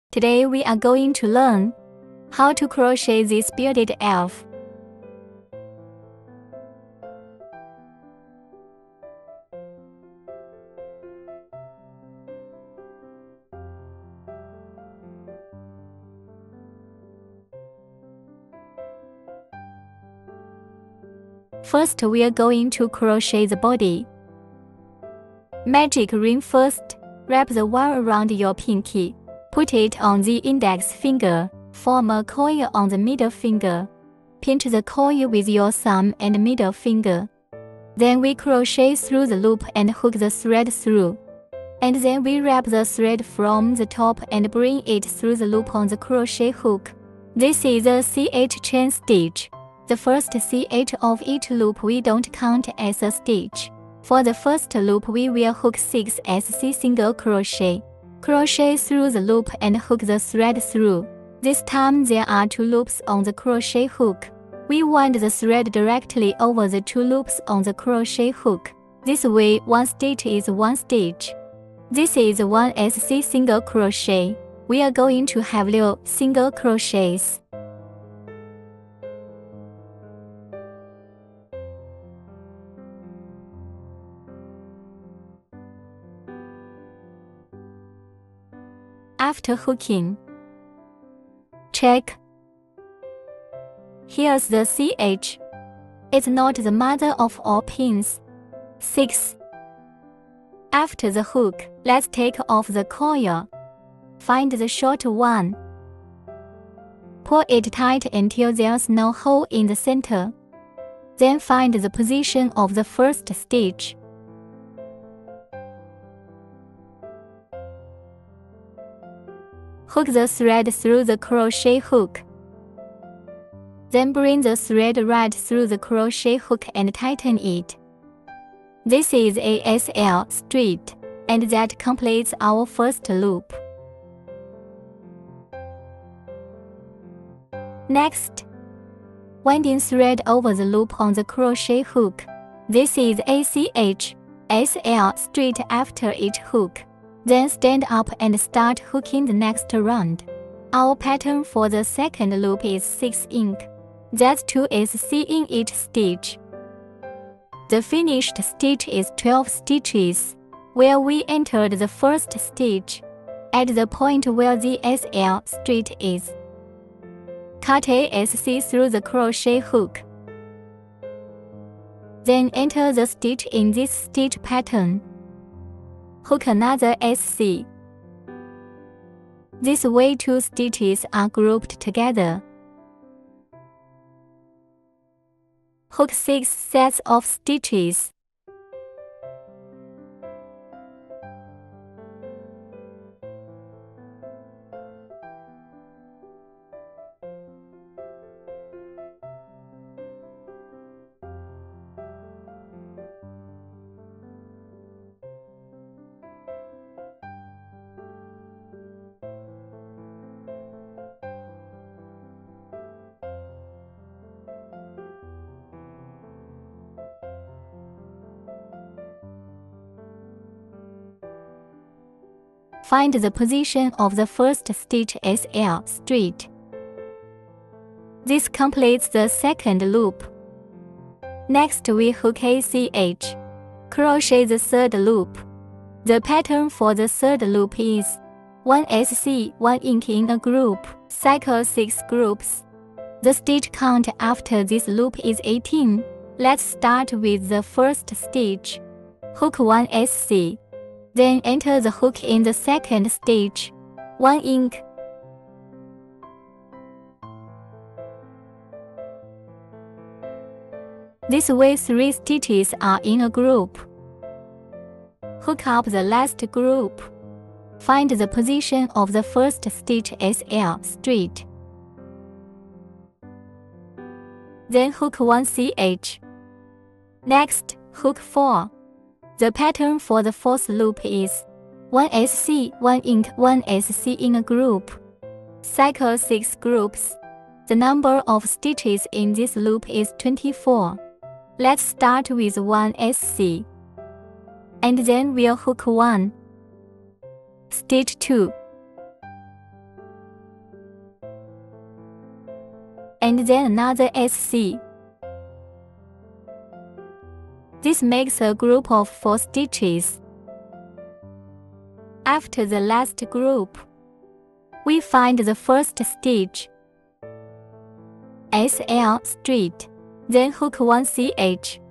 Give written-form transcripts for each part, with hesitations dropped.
Today we are going to learn how to crochet this bearded elf. First, we are going to crochet the body. Magic ring first. Wrap the wire around your pinky. Put it on the index finger. Form a coil on the middle finger. Pinch the coil with your thumb and middle finger. Then we crochet through the loop and hook the thread through. And then we wrap the thread from the top and bring it through the loop on the crochet hook. This is a CH chain stitch. The first CH of each loop we don't count as a stitch. For the first loop we will hook 6 SC single crochet. Crochet through the loop and hook the thread through. This time there are 2 loops on the crochet hook. We wind the thread directly over the 2 loops on the crochet hook. This way 1 stitch is 1 stitch. This is 1 SC single crochet. We are going to have 6 single crochets. After hooking, check. Here's the CH. It's not the mother of all pins. 6. After the hook, let's take off the coil. Find the short one. Pull it tight until there's no hole in the center. Then find the position of the first stitch. Hook the thread through the crochet hook. Then bring the thread right through the crochet hook and tighten it. This is a SL straight, and that completes our first loop. Next, winding thread over the loop on the crochet hook. This is ACH, SL straight after each hook. Then stand up and start hooking the next round. Our pattern for the second loop is 6 ink. That's 2 SC in each stitch. The finished stitch is 12 stitches, where we entered the first stitch, at the point where the SL straight is. Cut a SC through the crochet hook. Then enter the stitch in this stitch pattern. Hook another SC. This way 2 stitches are grouped together. Hook 6 sets of stitches. Find the position of the first stitch SL straight. This completes the second loop. Next we hook ACH. Crochet the third loop. The pattern for the third loop is 1 SC 1 ink in a group, cycle 6 groups. The stitch count after this loop is 18. Let's start with the first stitch. Hook 1 SC. Then enter the hook in the second stitch. 1 ink. This way 3 stitches are in a group. Hook up the last group. Find the position of the first stitch SL straight. Then hook 1 CH. Next, hook 4. The pattern for the fourth loop is 1 SC 1 ink 1 SC in a group. Cycle 6 groups. The number of stitches in this loop is 24. Let's start with 1 SC. And then we'll hook 1. Stitch 2. and then another SC. This makes a group of 4 stitches. After the last group, we find the first stitch, SL straight, then hook 1 CH.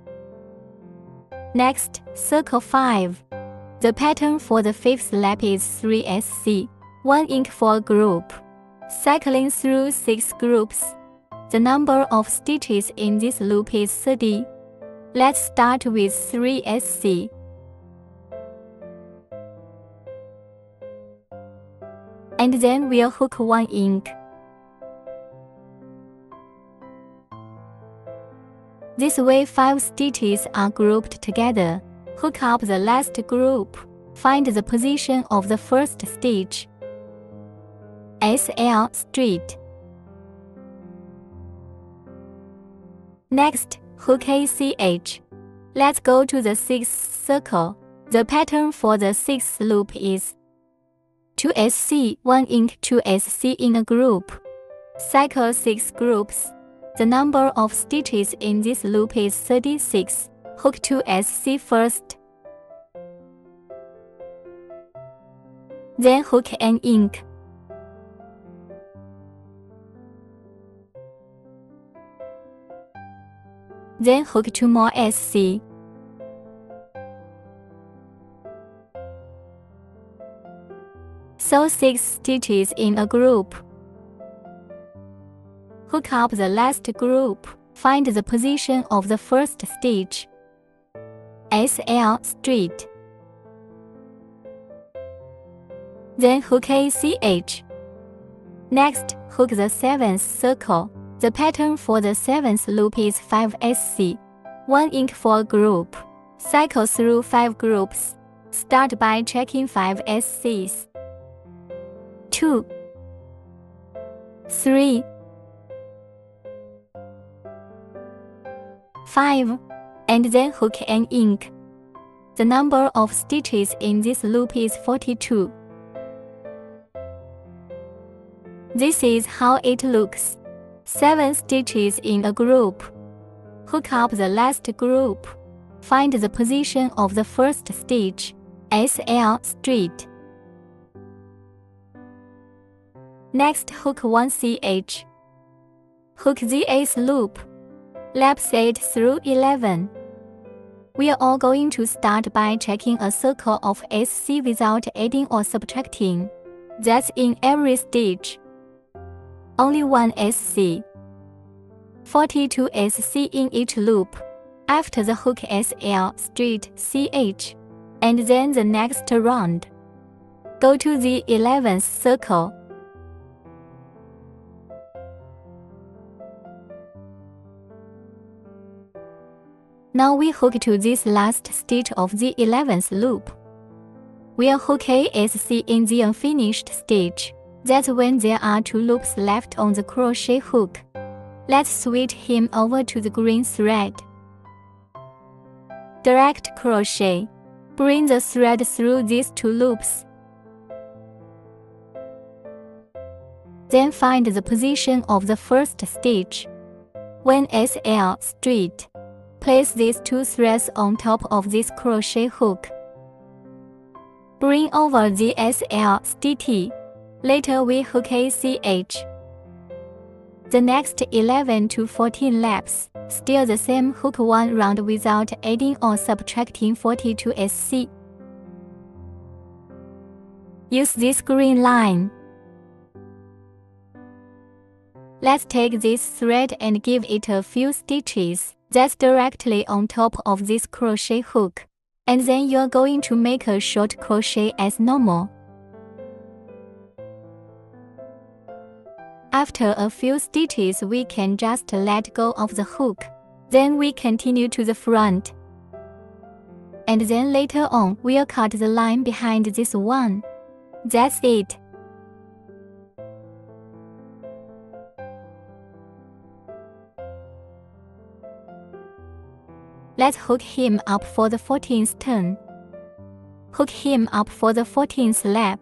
Next, circle 5. The pattern for the 5th lap is 3 SC, 1 ink for a group. Cycling through 6 groups. The number of stitches in this loop is 30. Let's start with 3 SC. And then we'll hook 1 ink. This way 5 stitches are grouped together. Hook up the last group. Find the position of the first stitch, SL straight. Next, hook ACH. Let's go to the 6th circle. The pattern for the 6th loop is 2 SC, 1 ink, 2 SC in a group. Cycle 6 groups. The number of stitches in this loop is 36. Hook 2 SC first. Then hook an ink. Then hook 2 more SC. Sew 6 stitches in a group. Hook up the last group. Find the position of the first stitch, SL straight. Then hook ACH. Next, hook the 7th circle. The pattern for the 7th loop is 5 SC, 1 ink for a group. Cycle through 5 groups. Start by checking 5 SCs. 2, 3, 5, and then hook an ink. The number of stitches in this loop is 42. This is how it looks. 7 stitches in a group. Hook up the last group. Find the position of the first stitch, SL straight. Next, hook 1 CH. Hook the 8th loop. Laps 8 through 11. We are all going to start by checking a circle of SC without adding or subtracting. That's in every stitch. Only 1 SC. 42 SC in each loop. After the hook SL straight CH. And then the next round. Go to the 11th circle. Now we hook to this last stitch of the 11th loop. We'll hook ASC in the unfinished stitch. That's when there are 2 loops left on the crochet hook. Let's switch him over to the green thread. Direct crochet. Bring the thread through these 2 loops. Then find the position of the first stitch. When SL straight, place these 2 threads on top of this crochet hook. Bring over the SL ST. Later we hook ACH. The next 11 to 14 laps, still the same, hook 1 round without adding or subtracting 42 SC. Use this green line. Let's take this thread and give it a few stitches. That's directly on top of this crochet hook. And then you're going to make a short crochet as normal. After a few stitches, we can just let go of the hook. Then we continue to the front. And then later on, we'll cut the line behind this one. That's it. Let's hook him up for the 14th turn. Hook him up for the 14th lap.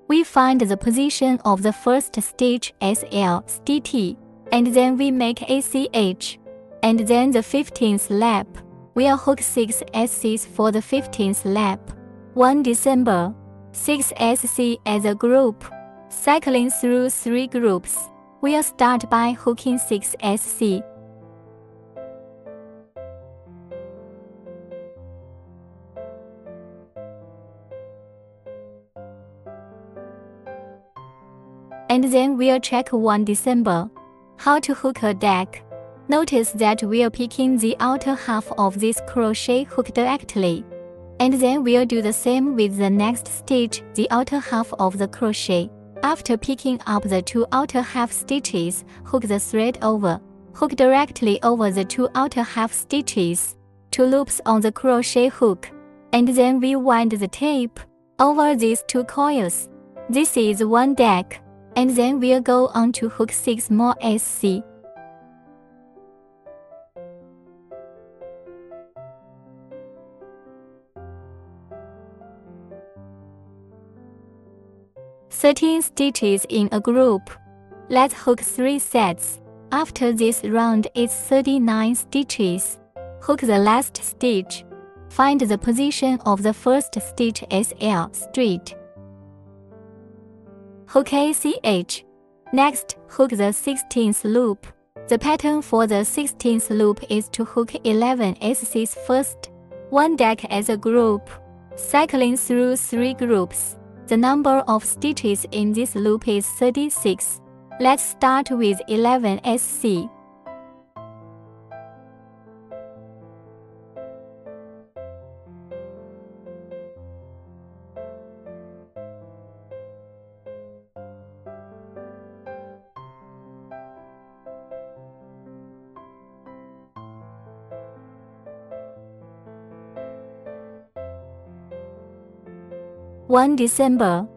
We find the position of the first stitch SL ST and then we make ACH, and then the 15th lap, we'll hook 6 SCs for the 15th lap. 1 December, 6 SC as a group, cycling through 3 groups. We'll start by hooking 6 SC. And then we'll check 1 December. How to hook a deck. Notice that we're picking the outer half of this crochet hook directly. And then we'll do the same with the next stitch, the outer half of the crochet. After picking up the 2 outer half stitches, hook the thread over. Hook directly over the 2 outer half stitches, 2 loops on the crochet hook, and then we wind the tape over these 2 coils. This is 1 deck, and then we'll go on to hook 6 more SC. "13 stitches in a group. Let's hook 3 sets. After this round is 39 stitches. Hook the last stitch. Find the position of the first stitch SL straight. Hook ACH. Next, hook the 16th loop. The pattern for the 16th loop is to hook 11 SCs first, 1 deck as a group, cycling through 3 groups. The number of stitches in this loop is 36. Let's start with 11 SC. "1 December.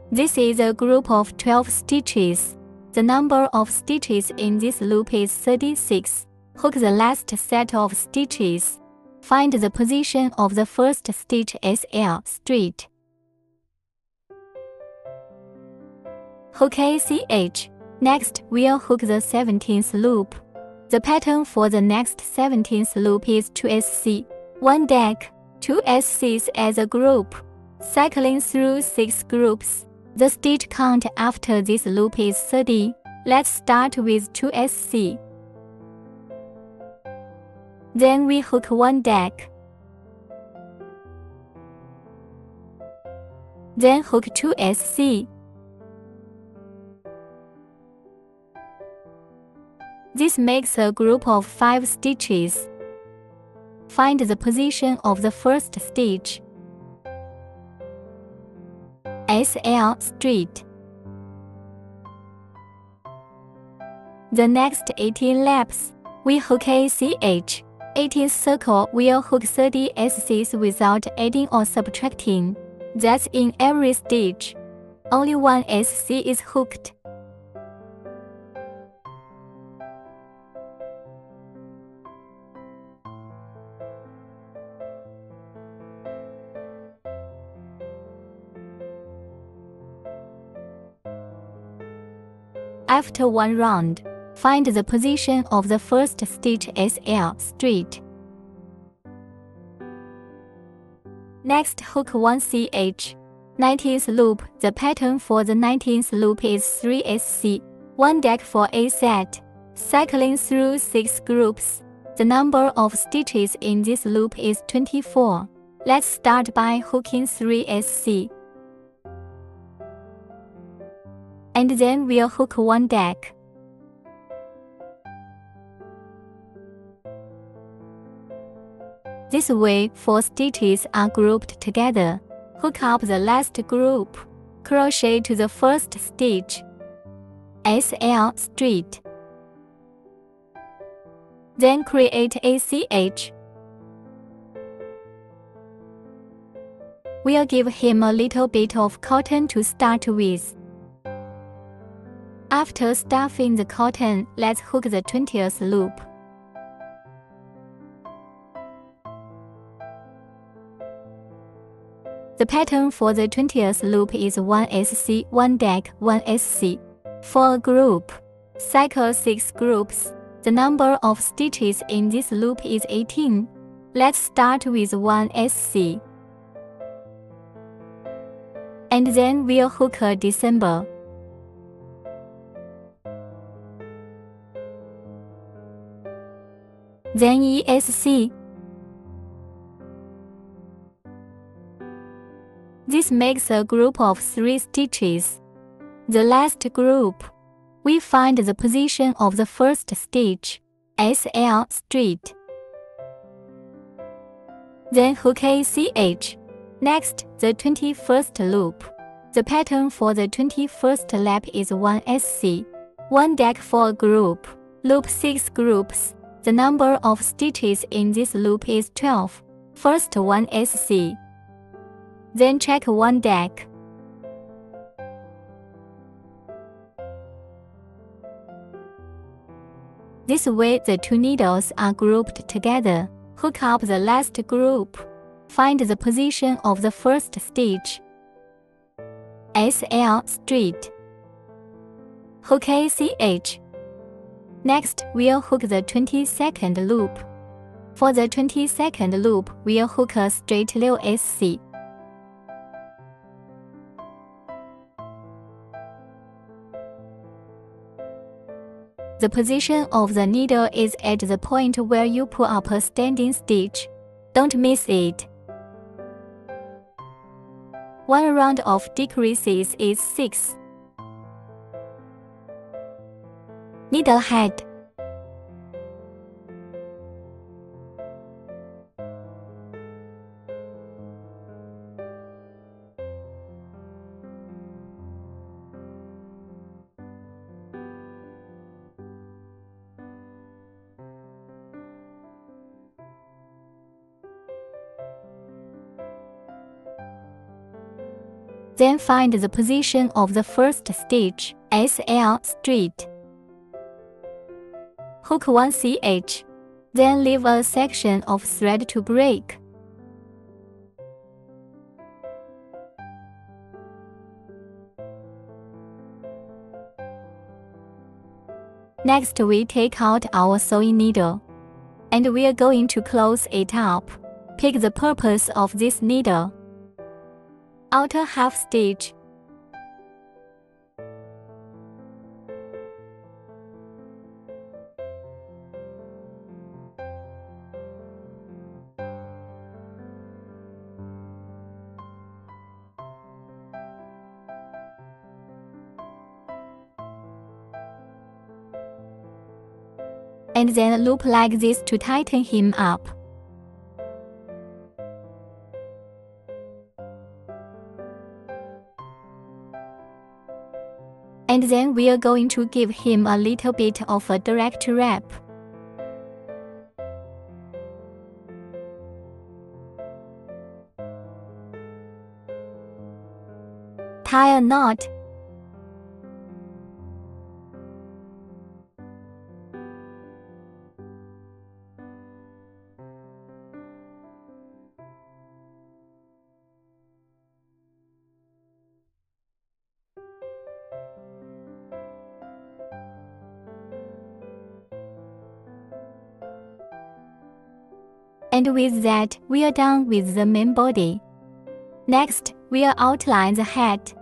This is a group of 12 stitches. The number of stitches in this loop is 36. Hook the last set of stitches. Find the position of the first stitch SL straight. Hook ACH. Next, we'll hook the 17th loop. The pattern for the next 17th loop is 2 SC, 1 deck, 2 SCs as a group, cycling through 6 groups. The stitch count after this loop is 30. Let's start with 2 SC. Then we hook 1 deck. Then hook 2 SC. This makes a group of 5 stitches. Find the position of the first stitch. SL straight. The next 18 laps, we hook ACH. 18th circle, we'll hook 30 SCs without adding or subtracting. That's in every stitch. Only 1 SC is hooked. After 1 round, find the position of the first stitch SL straight. Next, hook 1 CH. 19th loop, the pattern for the 19th loop is 3 SC, 1 deck for A set, cycling through 6 groups. The number of stitches in this loop is 24. Let's start by hooking 3 SC. And then we'll hook 1 deck. This way, 4 stitches are grouped together. Hook up the last group. Crochet to the first stitch. SL straight. Then create ACH. We'll give him a little bit of cotton to start with. After stuffing the cotton, let's hook the 20th loop. The pattern for the 20th loop is 1SC, 1 deck, 1SC. For a group, cycle 6 groups. The number of stitches in this loop is 18. Let's start with 1SC. And then we'll hook a December. Then ESC. This makes a group of 3 stitches. The last group, we find the position of the first stitch, SL straight. Then hook ACH. Next, the 21st loop. The pattern for the 21st lap is 1SC. 1 deck for a group. Loop 6 groups. The number of stitches in this loop is 12. First 1SC. Then check 1 deck. This way the 2 needles are grouped together. Hook up the last group. Find the position of the first stitch, SL straight. Hook ACH. Next, we'll hook the 22nd loop. For the 22nd loop, we'll hook a straight little SC. The position of the needle is at the point where you pull up a standing stitch. Don't miss it. 1 round of decreases is 6. Needle head. Then find the position of the first stitch, SL straight. Hook 1CH. Then leave a section of thread to break. Next, we take out our sewing needle, and we are going to close it up. Pick the purpose of this needle. Outer half stitch. And then loop like this to tighten him up. And then we are going to give him a little bit of a direct wrap. Tie a knot. And with that, we are done with the main body. Next, we'll outline the head.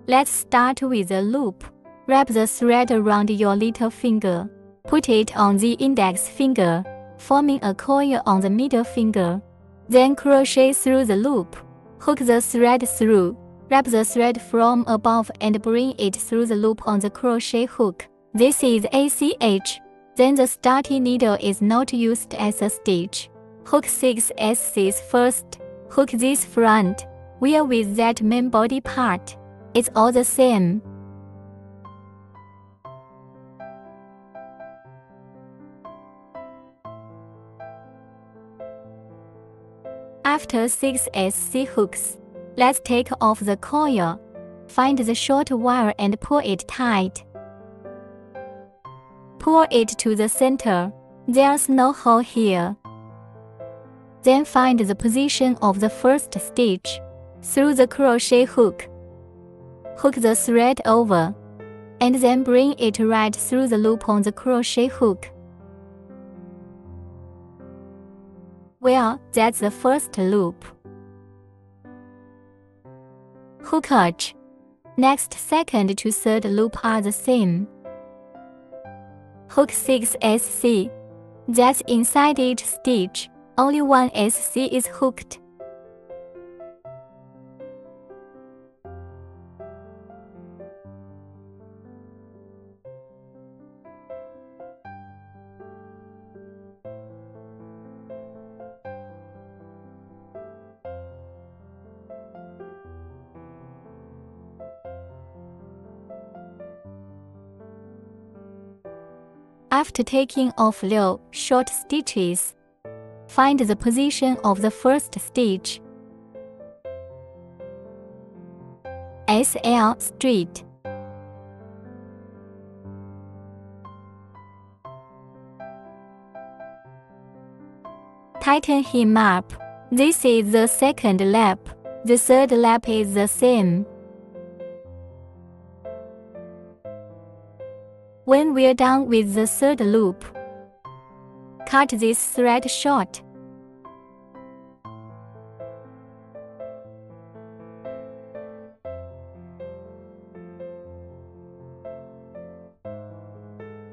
Let's start with the loop. Wrap the thread around your little finger. Put it on the index finger, forming a coil on the middle finger. Then crochet through the loop. Hook the thread through. Wrap the thread from above and bring it through the loop on the crochet hook. This is ACH. Then the starting needle is not used as a stitch. Hook 6 SCs first. Hook this front. We are with that main body part. It's all the same. After 6 SC hooks, let's take off the coil. Find the short wire and pull it tight. Pull it to the center. There's no hole here. Then find the position of the first stitch through the crochet hook. Hook the thread over, and then bring it right through the loop on the crochet hook. Well, that's the first loop. Hook arch. Next second to third loop are the same. Hook 6 SC. That's inside each stitch, only one SC is hooked. After taking off low, short stitches, find the position of the first stitch. SL straight. Tighten hem up. This is the second lap. The third lap is the same. When we're done with the third loop, cut this thread short.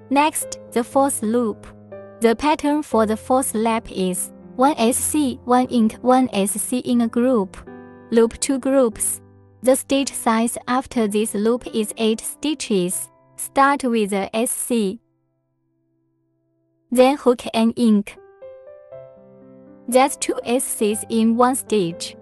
Next, the fourth loop. The pattern for the fourth lap is 1 SC, 1 ink, 1 SC in a group. Loop 2 groups. The stitch size after this loop is 8 stitches. Start with a SC. Then hook an ink. That's 2 SCs in one stitch.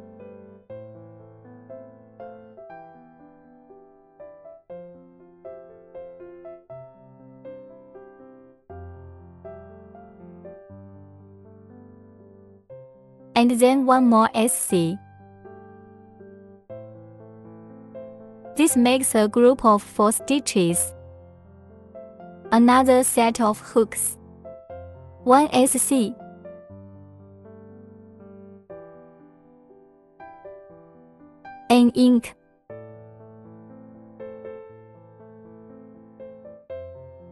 And then one more SC. This makes a group of 4 stitches. Another set of hooks. 1 SC. An ink.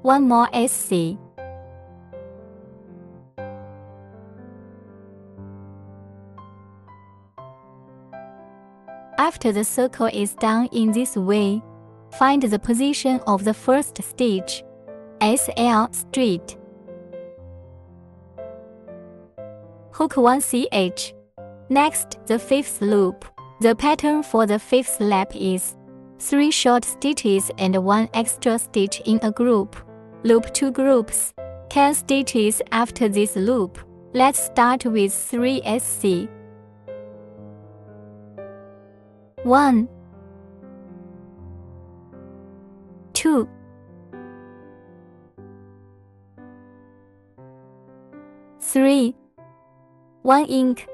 1 more SC. After the circle is done in this way, find the position of the first stitch. SL straight. Hook 1 CH. Next, the fifth loop. The pattern for the fifth lap is 3 short stitches and 1 extra stitch in a group. Loop 2 groups. 10 stitches after this loop. Let's start with 3 SC. 1, 2, 3, 1 ink.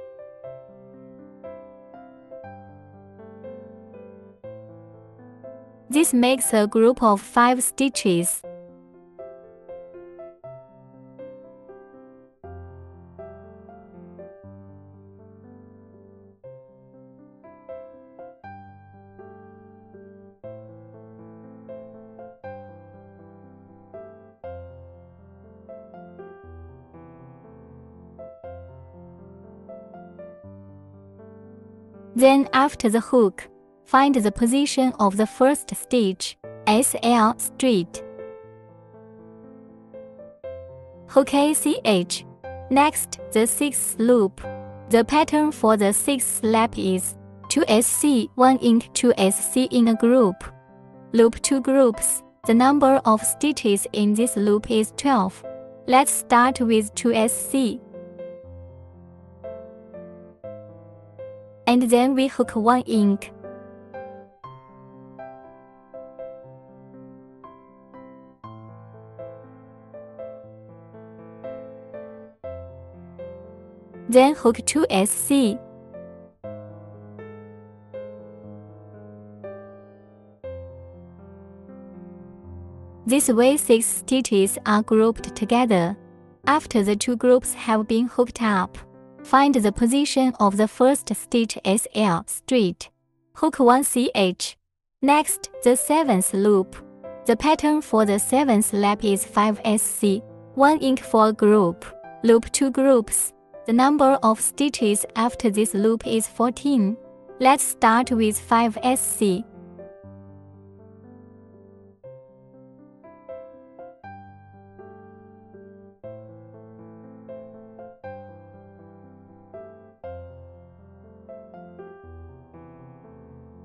This makes a group of 5 stitches. Then after the hook, find the position of the first stitch, SL straight. Hook ACH. Next, the sixth loop. The pattern for the sixth lap is 2 SC, 1 ink, 2 SC in a group. Loop 2 groups. The number of stitches in this loop is 12. Let's start with 2 SC. And then we hook 1 ink. Then hook 2 SC. This way 6 stitches are grouped together. After the 2 groups have been hooked up, Find the position of the first stitch SL straight. Hook 1 CH. Next, the 7th loop. The pattern for the 7th lap is 5 SC, 1 ink for a group. Loop 2 groups. The number of stitches after this loop is 14. Let's start with 5 SC.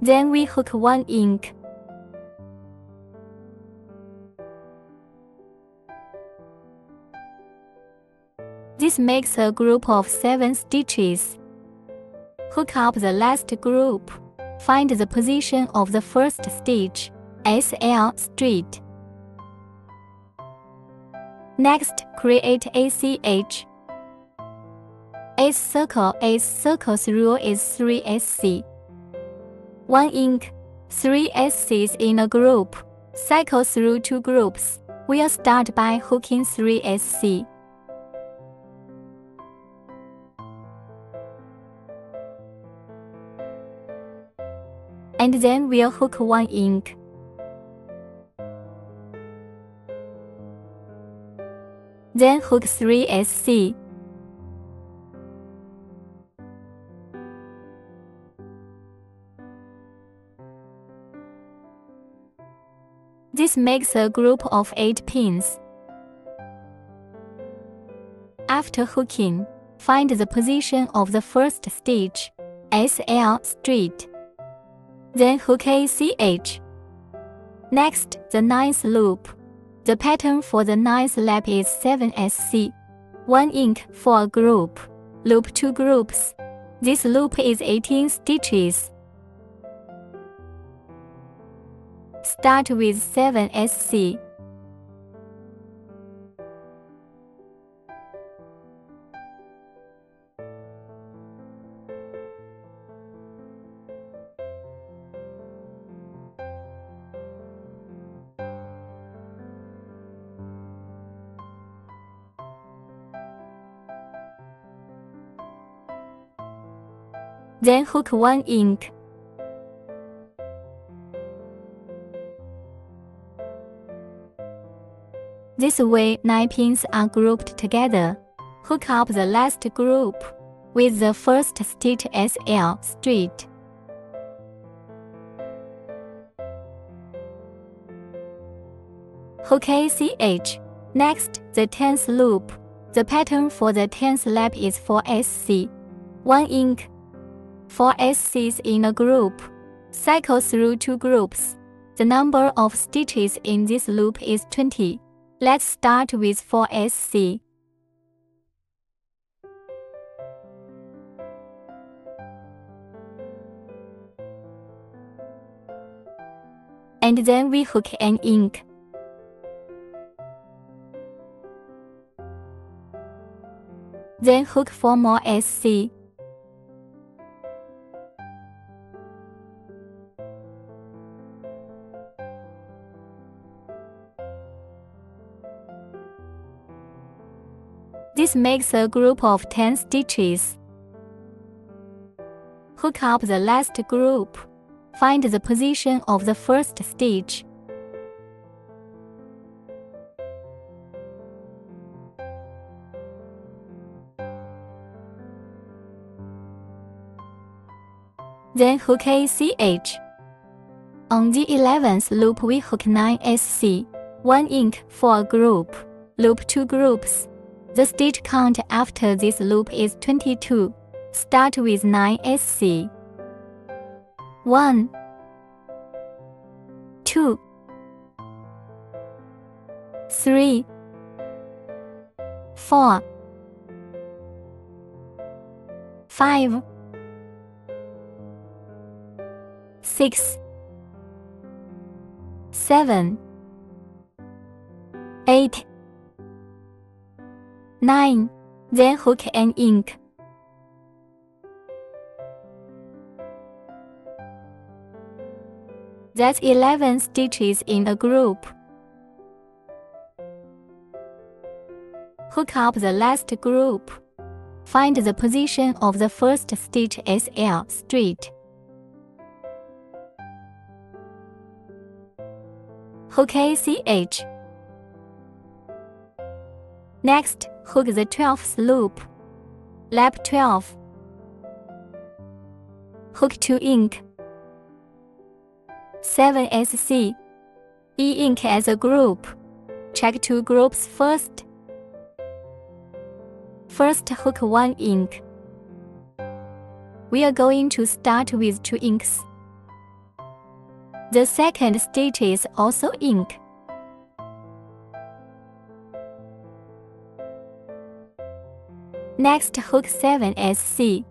Then we hook 1 ink. This makes a group of 7 stitches. Hook up the last group. Find the position of the first stitch, SL straight. Next, create ACH. Ace circle's rule is 3 SC. 1 ink, 3 SCs in a group. Cycle through 2 groups. We'll start by hooking 3 SC. And then we'll hook 1 ink. Then hook 3 SC. This makes a group of 8 pins. After hooking, find the position of the first stitch, SL straight. Then hook ACH. Next, the 9th loop. The pattern for the 9th lap is 7 SC, 1 ink for a group. Loop 2 groups. This loop is 18 stitches. Start with 7 SC. Then hook 1 ink. This way 9 pins are grouped together. Hook up the last group with the first stitch SL straight. Hook ACH. Next, the 10th loop. The pattern for the 10th lap is 4 SC, 1 ink, 4 SCs in a group. Cycle through 2 groups. The number of stitches in this loop is 20. Let's start with 4 SC. And then we hook an ink. Then hook 4 more SC. This makes a group of 10 stitches. Hook up the last group. Find the position of the first stitch. Then hook ACH. On the 11th loop we hook 9 SC, 1 ink for a group. Loop 2 groups. The stitch count after this loop is 22. Start with 9 SC. 1, 2, 3, 4, 5, 6, 7, 8, 9. Then hook an ink. That's 11 stitches in a group. Hook up the last group. Find the position of the first stitch SL straight. Hook ACH. Next, hook the 12th loop. Lap 12. Hook to ink. 7SC. E-ink as a group. Check 2 groups first. First hook 1 ink. We are going to start with 2 inks. The second stitch is also ink. Next hook 7SC.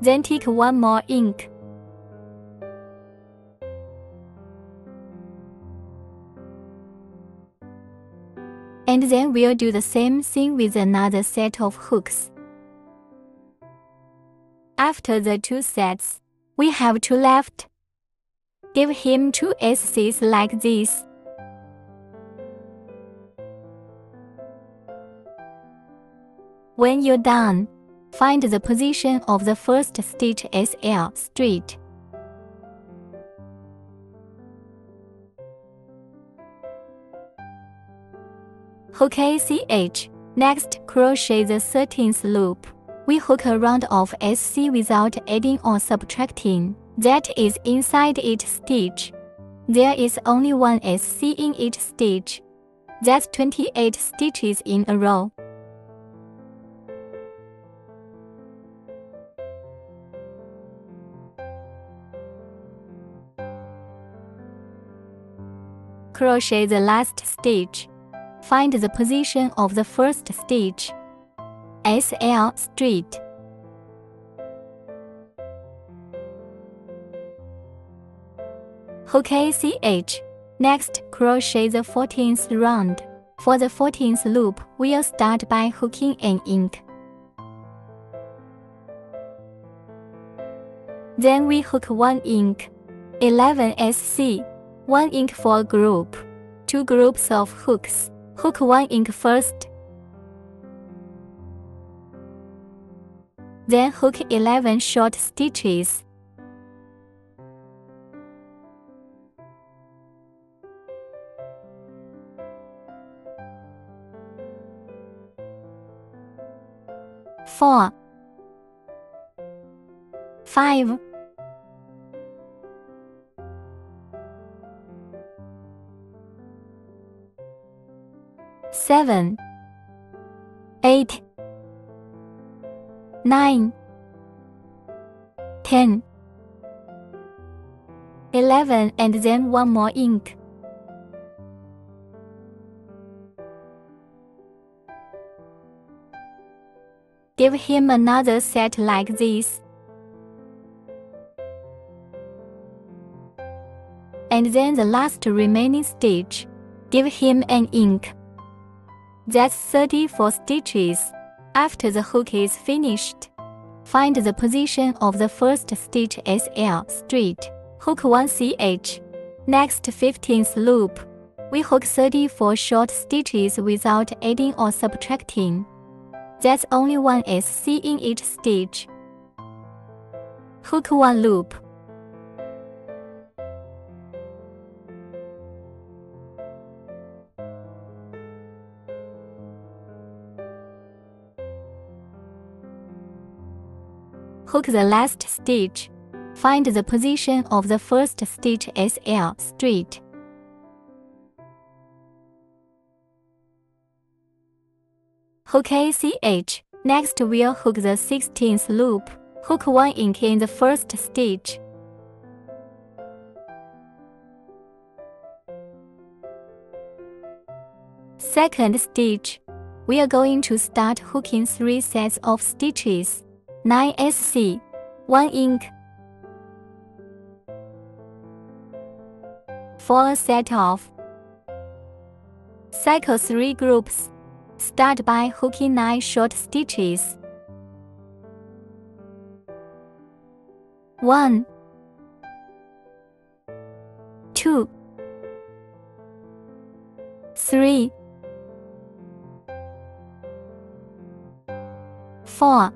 Then take 1 more ink. And then we'll do the same thing with another set of hooks. After the 2 sets, we have 2 left. Give him 2 SCs like this. When you're done, find the position of the first stitch SL straight. Hook ACH. Next, crochet the 13th loop. We hook a round of SC without adding or subtracting. That is inside each stitch. There is only 1 SC in each stitch. That's 28 stitches in a row. Crochet the last stitch. Find the position of the first stitch. SL straight. Hook ACH. Next, crochet the 14th round. For the 14th loop, we'll start by hooking an ink. Then we hook 1 ink. 11 SC. 1 ink for a group. 2 groups of hooks. Hook 1 ink first. Then hook 11 short stitches. Four, 5, 7, 8, 9, 10, 11, and then 1 more ink. Give him another set like this. And then the last remaining stitch. Give him an ink. That's 34 stitches. After the hook is finished, find the position of the first stitch SL straight. Hook 1 CH. Next 15th loop, we hook 34 short stitches without adding or subtracting. That's only 1 SC in each stitch. Hook 1 loop. Hook the last stitch. Find the position of the first stitch SL straight. Hook ACH. Next we'll hook the 16th loop. Hook 1 ink in the first stitch. Second stitch. We are going to start hooking 3 sets of stitches. 9 SC, 1 ink. For a set of. Cycle 3 groups. Start by hooking 9 short stitches. 1, 2, 3, 4,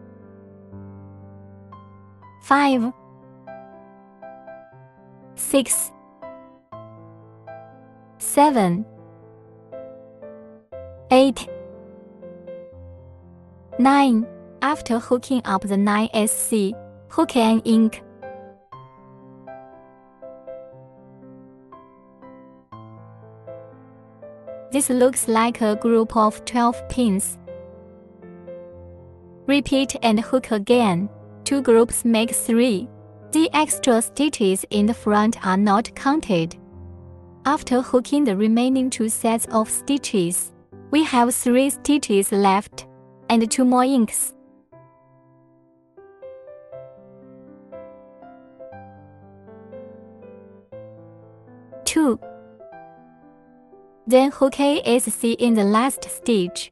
5, 6, 7, 8, 9. After hooking up the 9 SC, hook an ink. This looks like a group of 12 pins. Repeat and hook again. 2 groups make 3. The extra stitches in the front are not counted. After hooking the remaining 2 sets of stitches, we have 3 stitches left and 2 more inks. Two. Then hook a SC in the last stitch.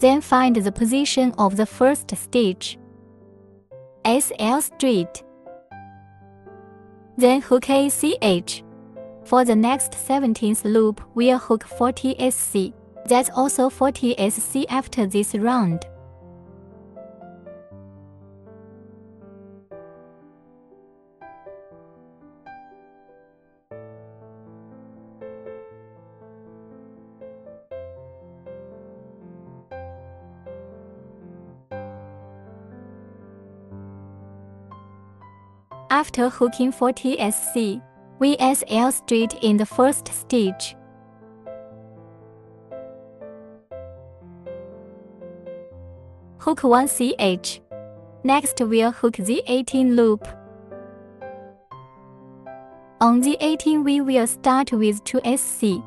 Then find the position of the first stitch. SL straight. Then hook a CH. For the next 17th loop, we'll hook 40 SC. That's also 40 SC after this round. After hooking 40 SC, we SL straight in the first stitch. Hook 1 CH. Next we'll hook the 18 loop. On the 18 we will start with 2 SC.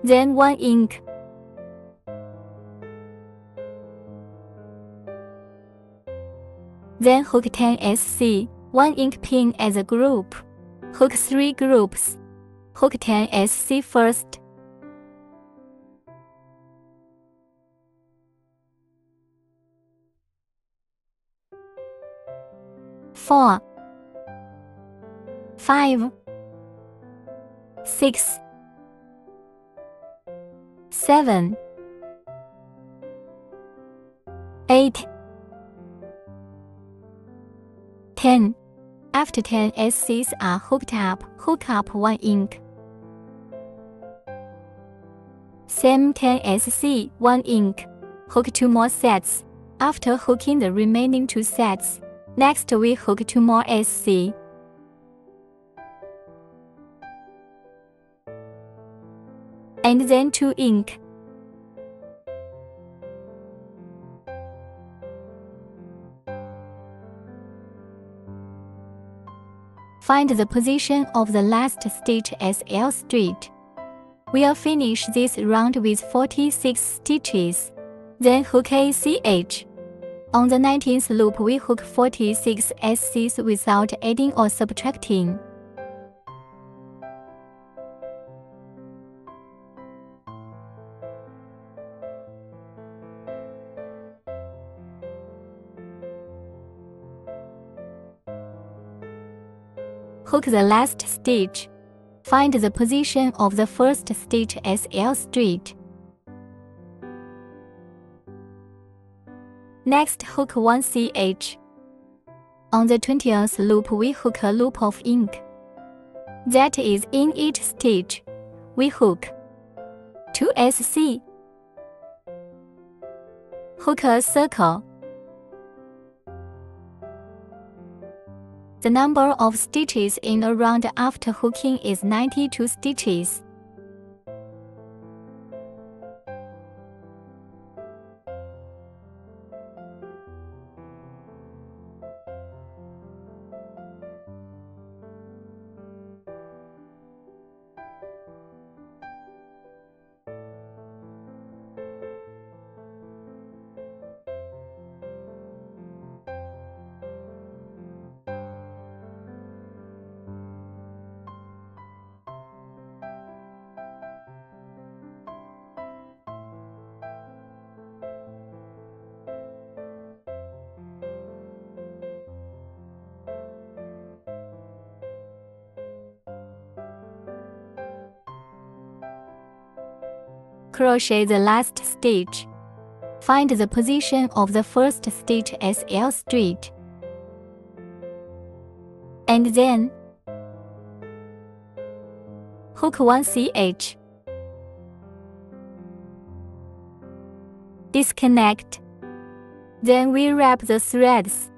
Then 1 ink. Then hook 10 SC, 1 ink pin as a group. Hook 3 groups. Hook 10 SC first. Four, 5, 6, 7, 8, 10. After 10 SCs are hooked up, hook up 1 ink. Same 10 SC, 1 ink. Hook 2 more sets. After hooking the remaining 2 sets, next we hook 2 more SC. And then 2 ink. Find the position of the last stitch SL straight. We'll finish this round with 46 stitches. Then hook a CH. On the 19th loop we hook 46 SCs without adding or subtracting. Hook the last stitch. Find the position of the first stitch SL straight. Next, hook 1 CH. On the 20th loop we hook a loop of ink. That is, in each stitch, we hook 2 SC. Hook a circle. The number of stitches in a round after hooking is 92 stitches. crochet the last stitch. Find the position of the first stitch as L straight. And then hook 1 CH. Disconnect. Then we wrap the threads.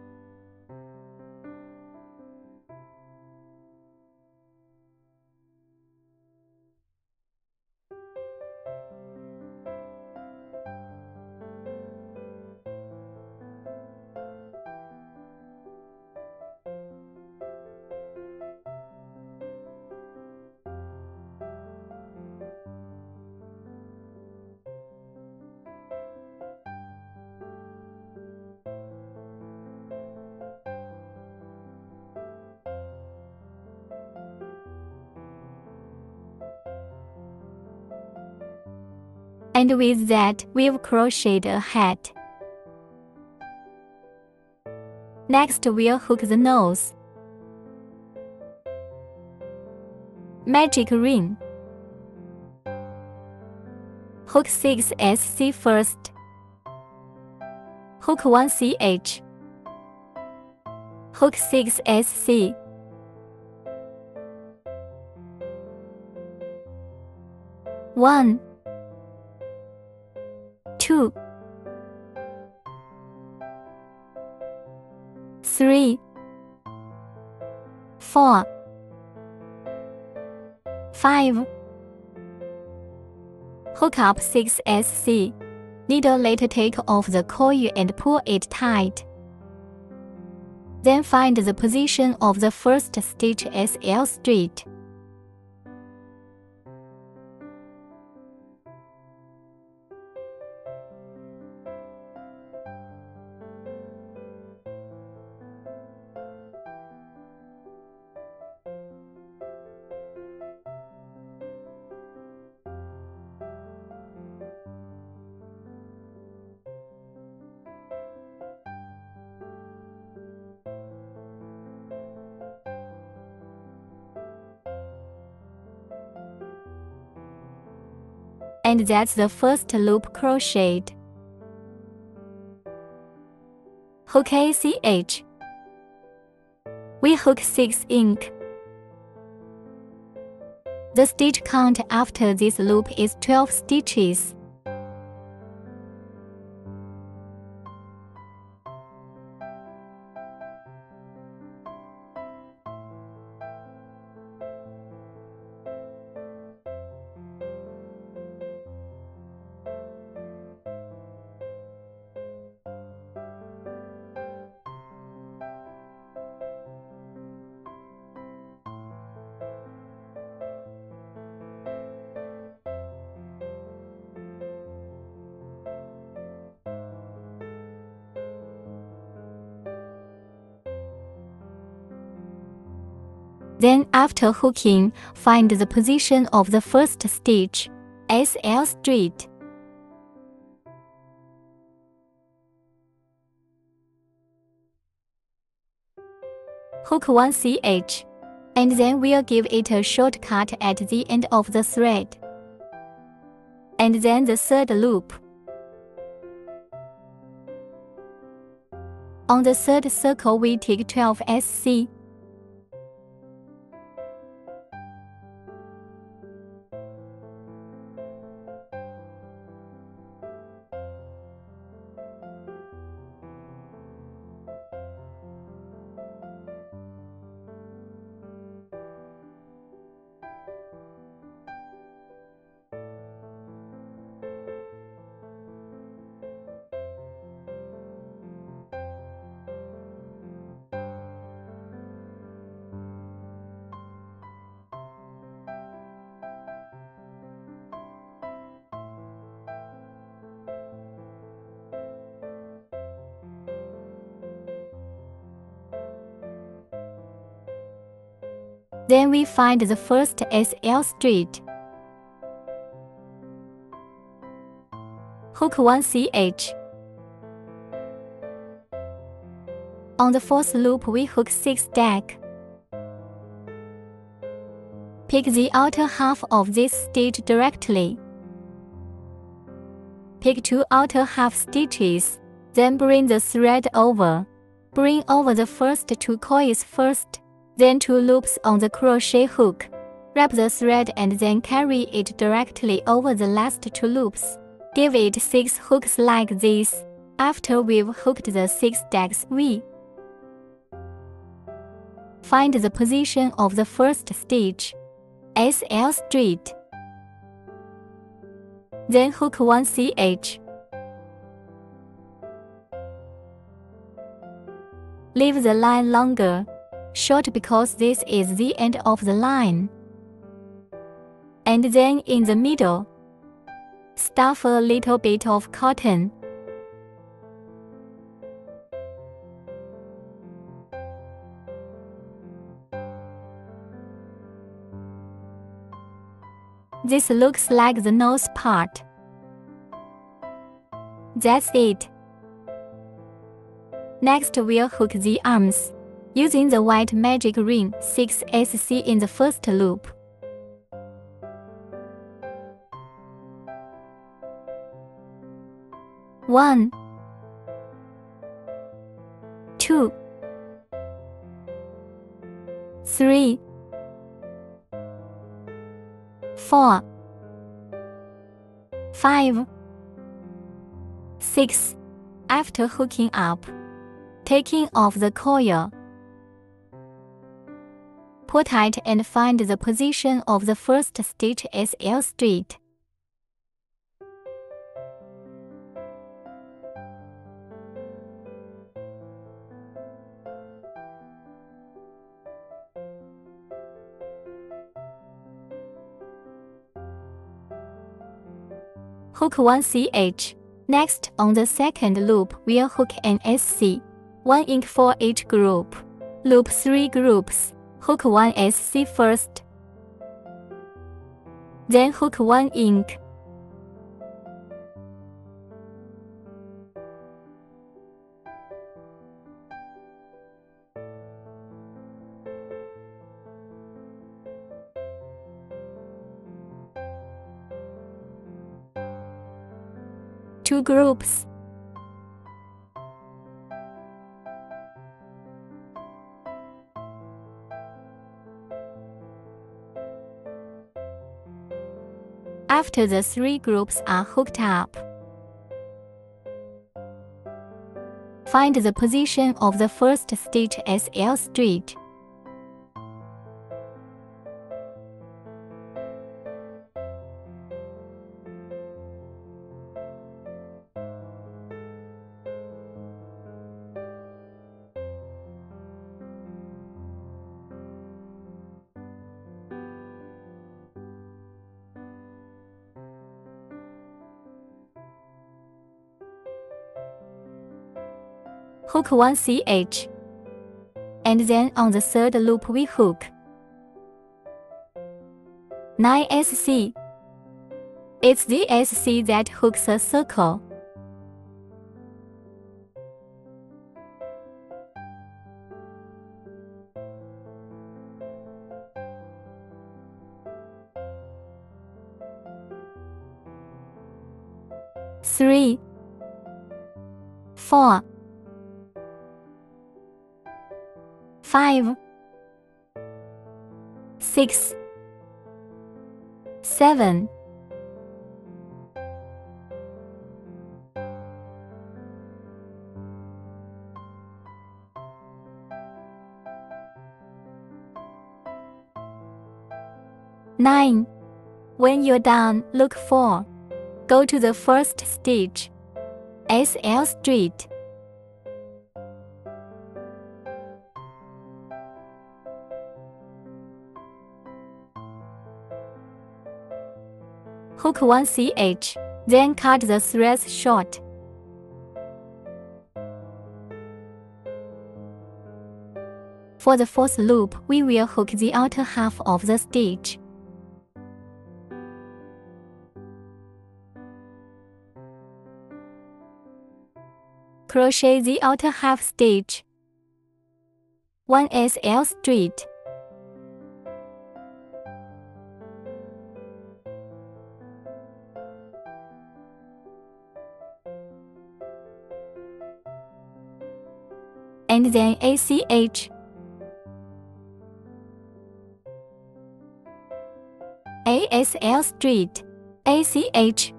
And with that, we've crocheted a hat. Next, we'll hook the nose. Magic ring. Hook 6 SC first. Hook 1 CH. Hook 6 SC. One, 2, 3, 4, 5. Hook up 6 SC. Needle later take off the coil and pull it tight. Then find the position of the first stitch as L straight. And that's the first loop crocheted. Hook ACH. We hook 6 ink. The stitch count after this loop is 12 stitches. Then after hooking, find the position of the first stitch, as L straight. Hook 1 CH, and then we'll give it a short cut at the end of the thread. And then the third loop. On the third circle we take 12 SC. Then we find the first SL straight. Hook 1 CH. On the fourth loop we hook 6 stack. Pick the outer half of this stitch directly. Pick 2 outer half stitches, then bring the thread over. Bring over the first 2 coils first, then 2 loops on the crochet hook. Wrap the thread and then carry it directly over the last 2 loops. Give it 6 hooks like this. After we've hooked the 6 stacks, we find the position of the first stitch, SL straight. Then hook 1 CH. Leave the line longer, short because this is the end of the line. And then in the middle, stuff a little bit of cotton. This looks like the nose part. That's it. Next we'll hook the arms, using the white magic ring 6SC in the first loop. One, 2, 3, 4, 5, 6. After hooking up, taking off the coil, pull tight and find the position of the first stitch SL straight. Hook 1 CH. Next, on the second loop, we'll hook an SC, 1 ink for each group. Loop 3 groups. Hook 1 SC first. Then hook 1 ink. Two groups. After the 3 groups are hooked up, find the position of the first stitch SL straight. Hook 1 CH, and then on the third loop we hook 9 SC. It's the SC that hooks a circle. Three, 4, 5, 6, 7, 9. When you're done, look for. Go to the first stitch, SL straight. Hook 1 CH, then cut the threads short. For the fourth loop, we will hook the outer half of the stitch. Crochet the outer half stitch, 1 SL straight. and then ACH. ASL Street, ACH.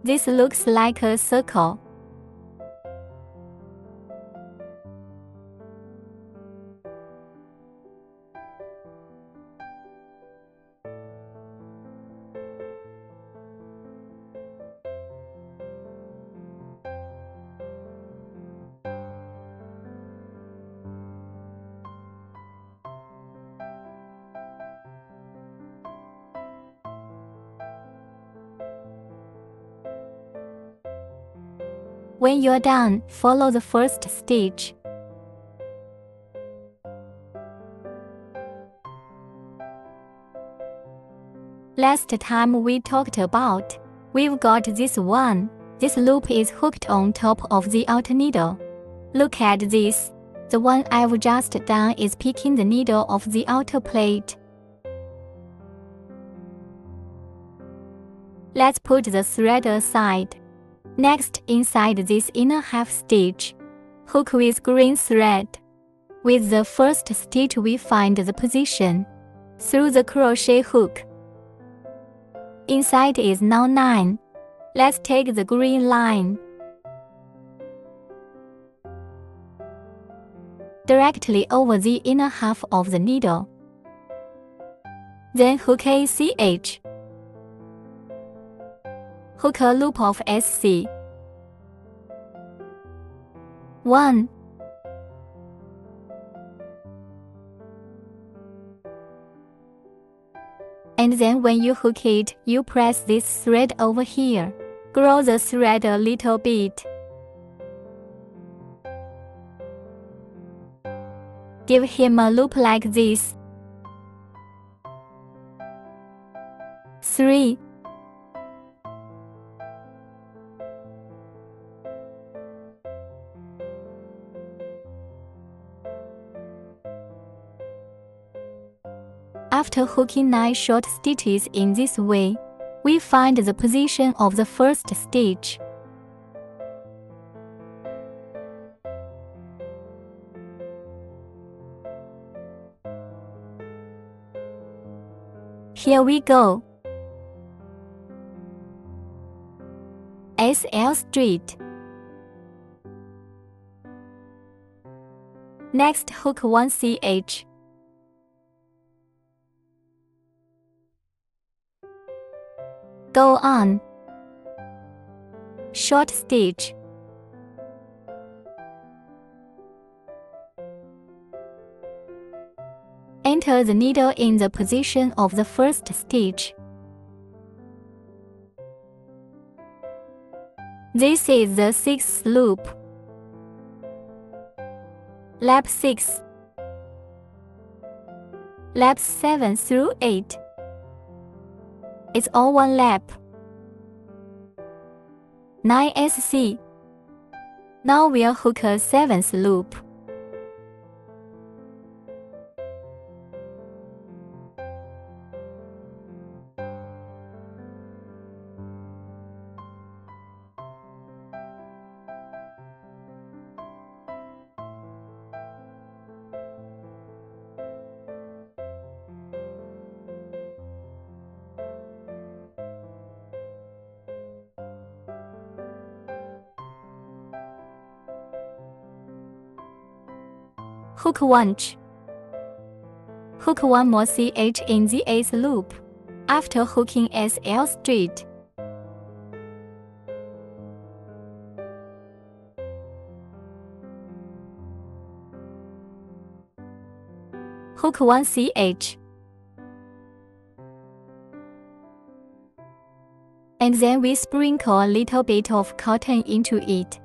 This looks like a circle. When you're done, follow the first stitch. Last time we talked about, we've got this one. This loop is hooked on top of the outer needle. Look at this. The one I've just done is picking the needle off the outer plate. Let's put the thread aside. Next, inside this inner half stitch, hook with green thread. With the first stitch we find the position through the crochet hook. Inside is now 9. Let's take the green line directly over the inner half of the needle. Then hook ACH. Hook a loop of SC. 1. And then when you hook it, you press this thread over here. Grow the thread a little bit. Give him a loop like this. 3. After hooking 9 short stitches in this way, we find the position of the first stitch. Here we go. SL Street. Next, hook 1 CH. Go on. Short stitch. Enter the needle in the position of the first stitch. This is the 6th loop. Lap 6. Laps 7 through 8. It's all one lap. 9 SC. Now we'll hook a 7th loop. Hook 1. Hook 1 more CH in the 8th loop. After hooking SL Street. Hook 1 CH. And then we sprinkle a little bit of cotton into it.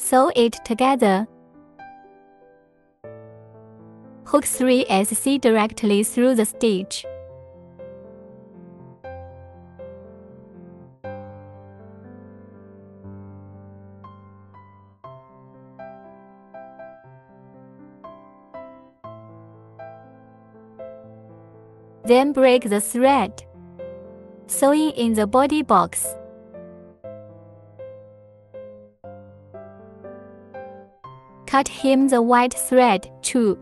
Sew it together. Hook 3SC directly through the stitch. Then break the thread, sewing in the body box. Cut hem the white thread too.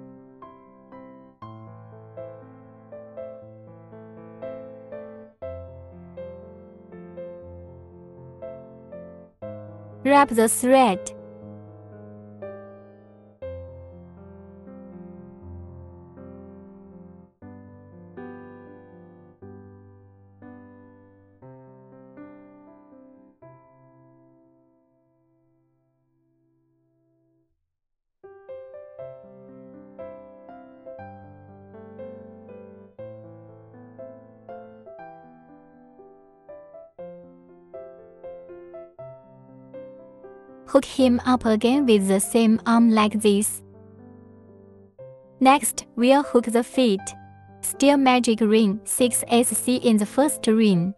Wrap the thread. Hook him up again with the same arm like this. Next, we'll hook the feet. Still magic ring 6SC in the first ring.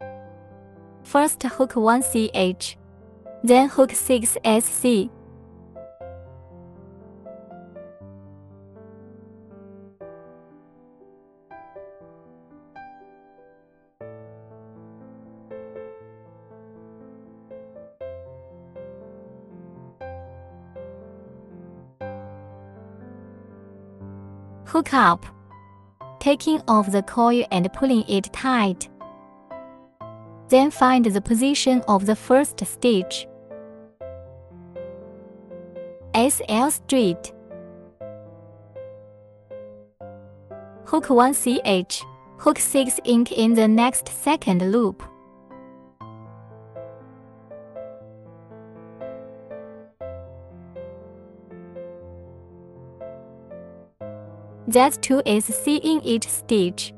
First hook 1CH, then hook 6SC. Hook up, taking off the coil and pulling it tight. Then find the position of the first stitch. SL straight. Hook 1CH, hook 6 ink in the next second loop. That's 2SC in each stitch.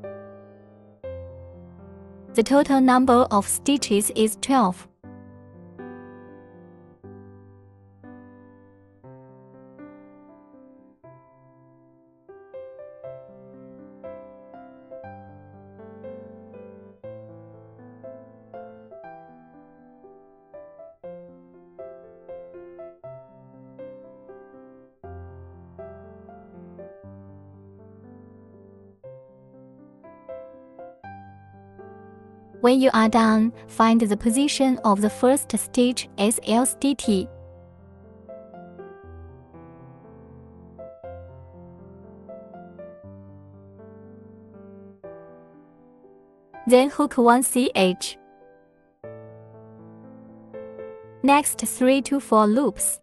The total number of stitches is 12. When you are done, find the position of the first stitch SLST. Then hook 1CH. Next 3 to 4 loops.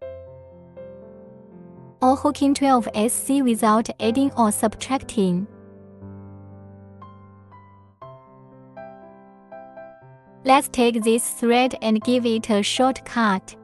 Or hooking 12SC without adding or subtracting. Let's take this thread and give it a short cut.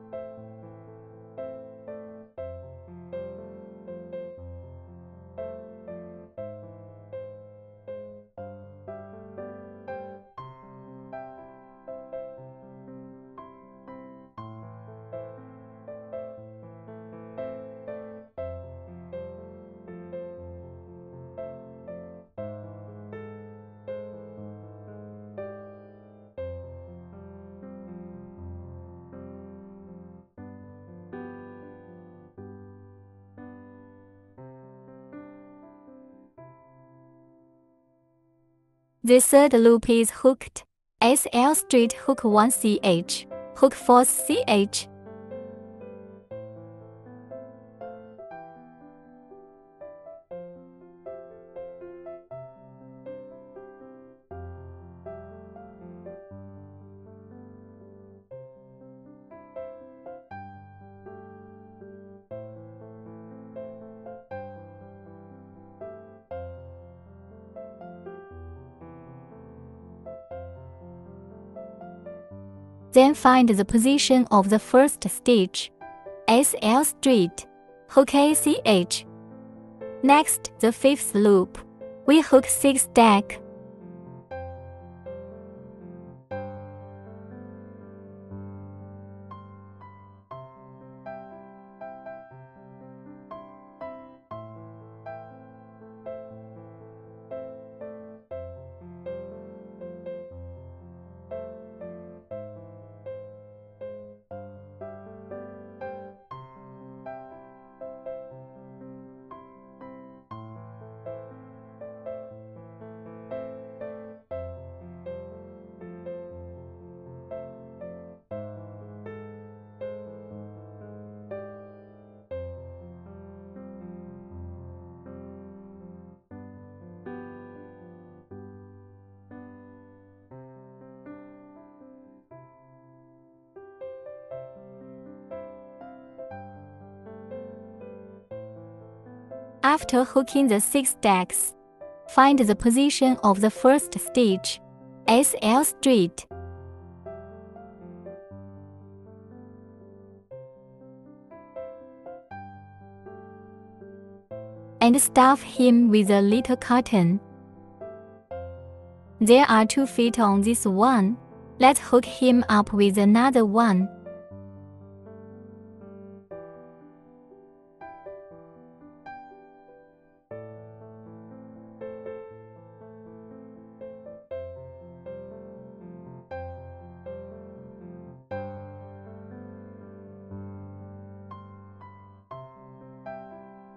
The third loop is hooked. SL straight hook 1CH, hook 4CH. Then find the position of the first stitch, SL straight, hook ACH. Next, the fifth loop, we hook 6 stack. After hooking the 6 stacks, find the position of the first stitch, SL straight. And stuff him with a little cotton. There are 2 feet on this one. Let's hook him up with another one.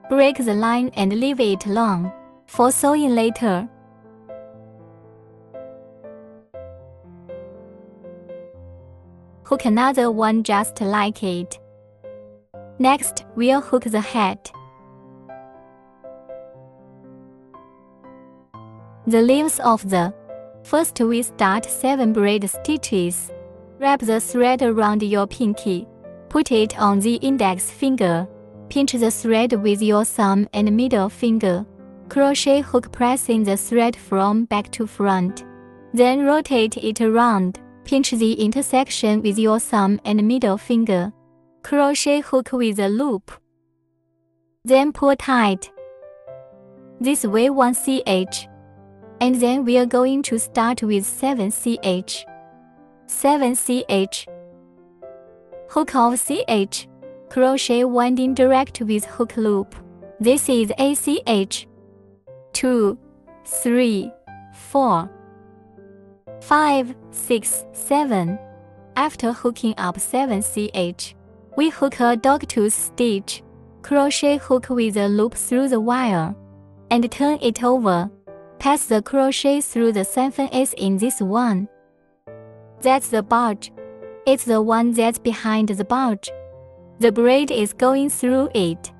Break the line and leave it long, for sewing later. Hook another one just like it. Next, we'll hook the head. The leaves of the first we start 7 braid stitches. Wrap the thread around your pinky. Put it on the index finger. Pinch the thread with your thumb and middle finger. Crochet hook pressing the thread from back to front. Then rotate it around. Pinch the intersection with your thumb and middle finger. Crochet hook with a loop. Then pull tight. This way 1 ch. And then we are going to start with 7 ch. 7 ch. Hook off ch. Crochet winding direct with hook loop. This is ACH. 2, 3, 4, 5, 6, 7. After hooking up 7 ch, we hook a dogtooth stitch. Crochet hook with a loop through the wire. And turn it over. Pass the crochet through the syphon in this one. That's the bulge. It's the one that's behind the bulge. The braid is going through it.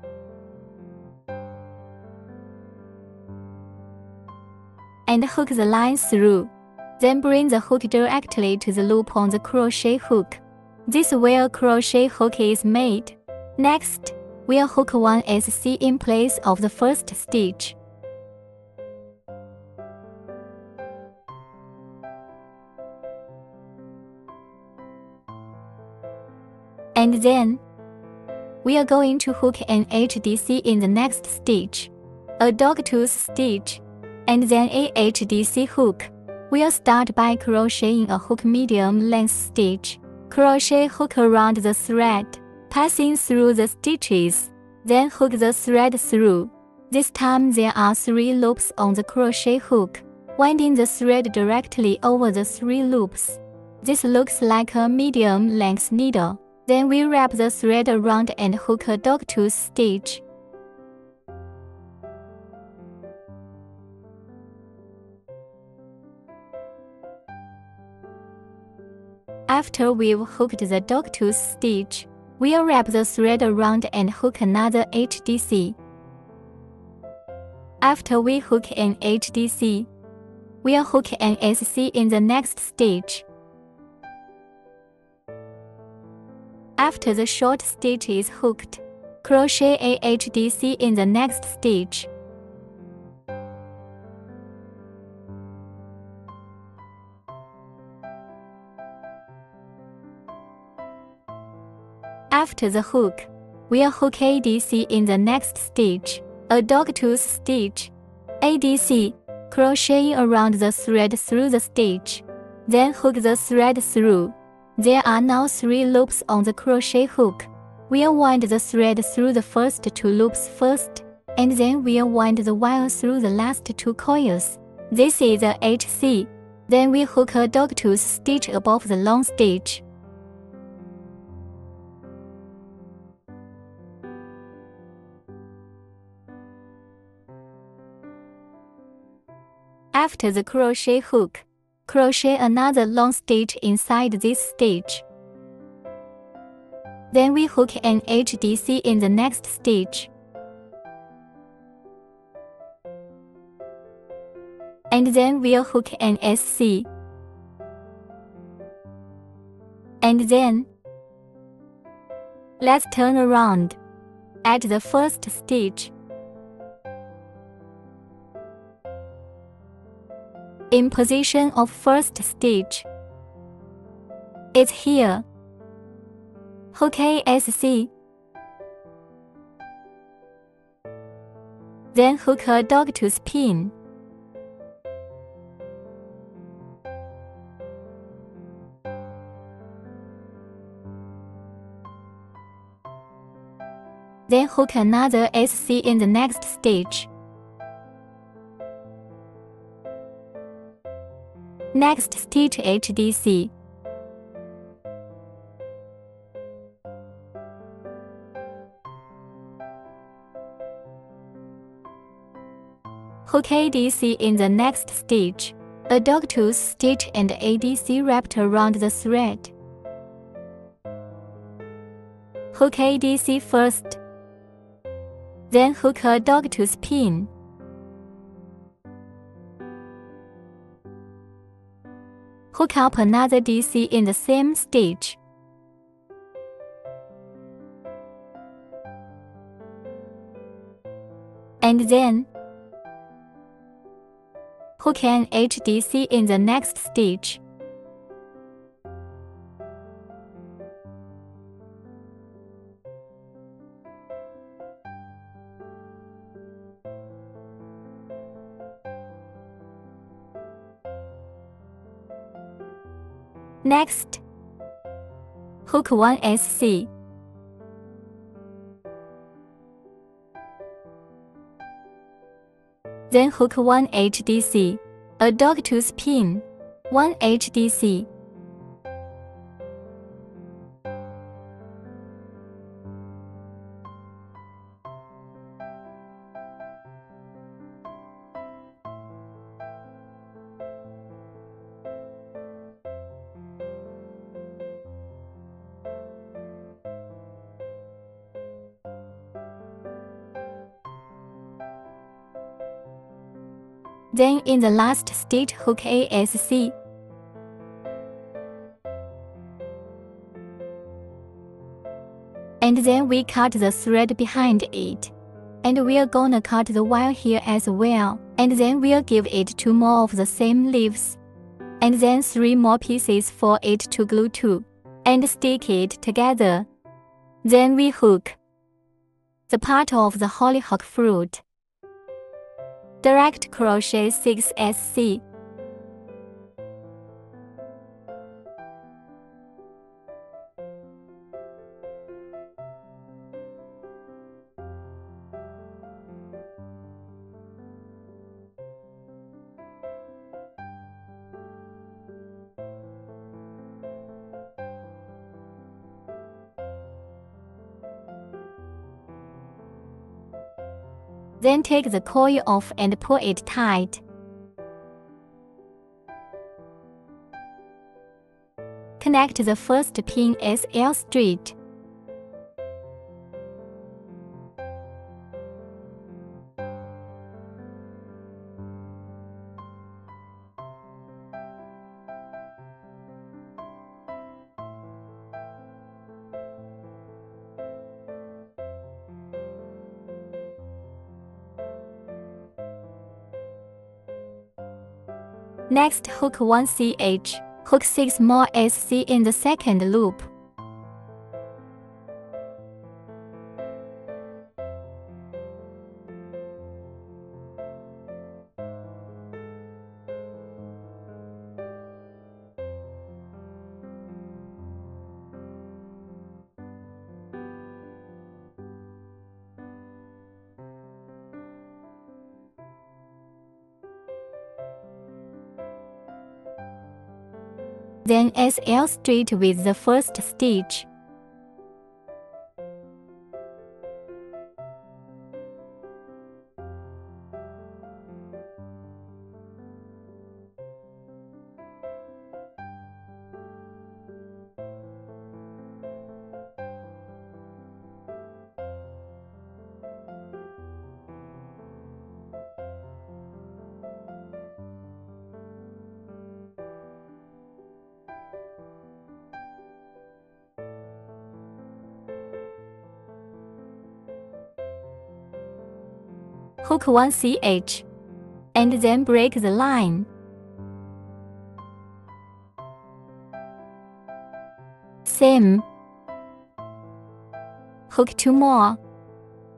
And hook the line through. Then bring the hook directly to the loop on the crochet hook. This way a crochet hook is made. Next, we'll hook 1 SC in place of the first stitch. And then, we are going to hook an HDC in the next stitch, a dogtooth stitch, and then a HDC hook. We'll start by crocheting a hook medium length stitch. Crochet hook around the thread, passing through the stitches, then hook the thread through. This time there are 3 loops on the crochet hook, winding the thread directly over the 3 loops. This looks like a medium length needle. Then we wrap the thread around and hook a dogtooth stitch. After we've hooked the dogtooth stitch, we'll wrap the thread around and hook another HDC. After we hook an HDC, we'll hook an SC in the next stitch. After the short stitch is hooked, crochet a HDC in the next stitch. After the hook, we'll hook ADC in the next stitch, a dogtooth stitch. ADC, crocheting around the thread through the stitch. Then hook the thread through. There are now 3 loops on the crochet hook. We'll wind the thread through the first 2 loops first, and then we'll wind the wire through the last 2 coils. This is a HC. Then we hook a dogtooth stitch above the long stitch. After the crochet hook, crochet another long stitch inside this stitch. Then we hook an HDC in the next stitch. And then we'll hook an SC. And then, let's turn around. At the first stitch, in position of first stitch. It's here. Hook ASC. Then hook a dogtooth pin. Then hook another SC in the next stitch. Next stitch HDC. Hook ADC in the next stitch. A dogtooth stitch and ADC wrapped around the thread. Hook ADC first. Then hook a dogtooth pin. Hook up another DC in the same stitch. And then hook an HDC in the next stitch. Next, hook one SC. Then hook one HDC, a dogtooth pin, one HDC. Then in the last stitch hook ASC. And then we cut the thread behind it. And we're gonna cut the wire here as well. And then we'll give it 2 more of the same leaves. And then 3 more pieces for it to glue to. And stick it together. Then we hook the part of the hollyhock fruit. Direct crochet 6 SC. Then take the coil off and pull it tight. Connect the first pin SL straight. Next, hook 1 CH, hook 6 more SC in the second loop. Then SL straight with the first stitch. Hook 1 CH, and then break the line. Same. Hook 2 more.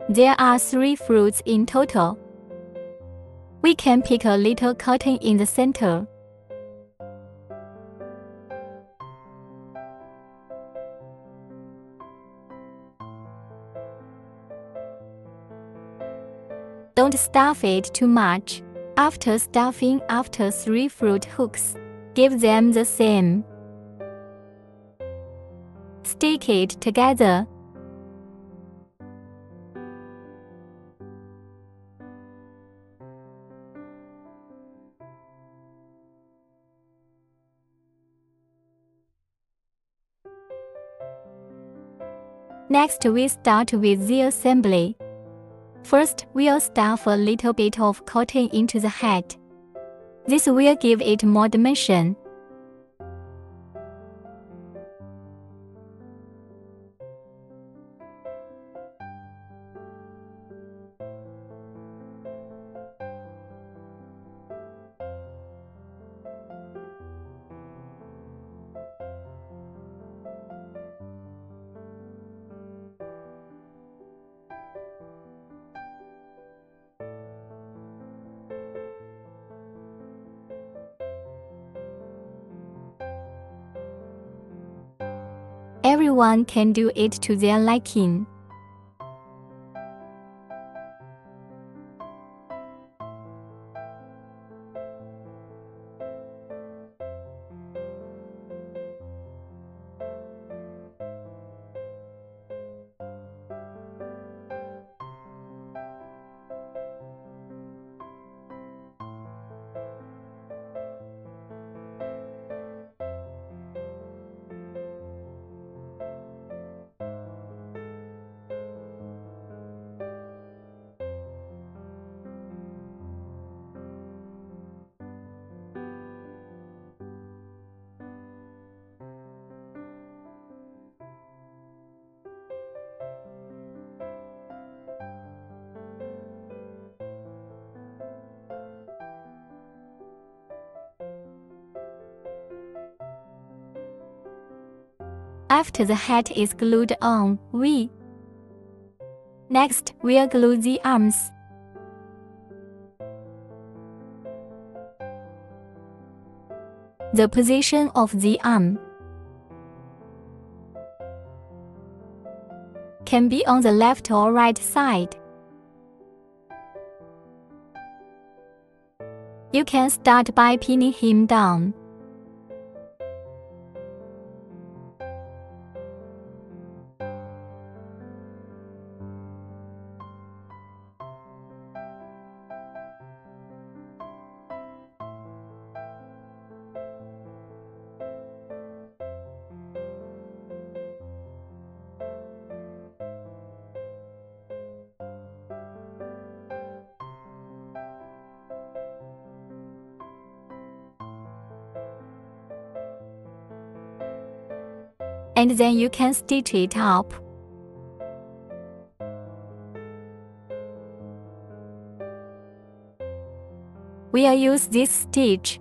There are 3 fruits in total. We can pick a little cotton in the center. Don't stuff it too much. After stuffing 3 fruit hooks, give them the same. Stick it together. Next, we start with the assembly. First, we'll stuff a little bit of cotton into the hat. This will give it more dimension. Everyone can do it to their liking. After the hat is glued on, Next, we'll glue the arms. The position of the arm can be on the left or right side. You can start by pinning him down. And then you can stitch it up. We'll use this stitch.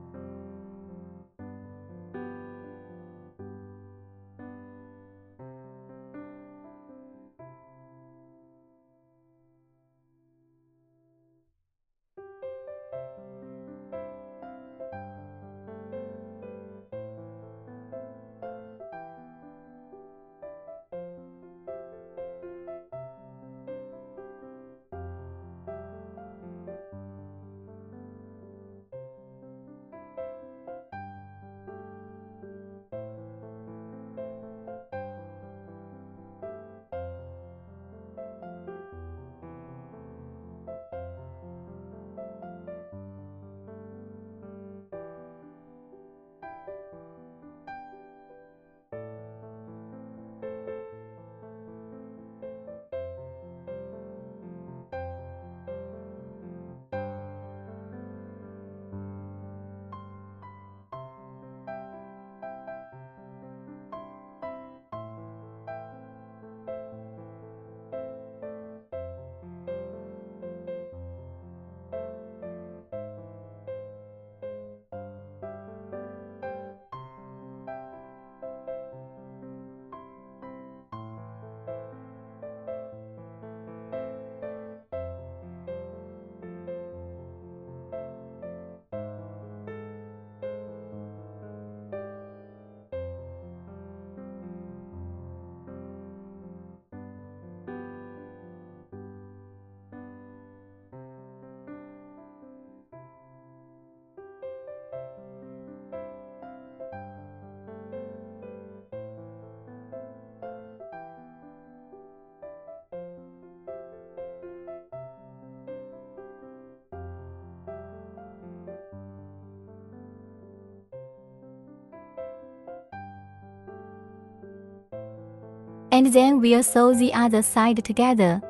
and then we'll sew the other side together.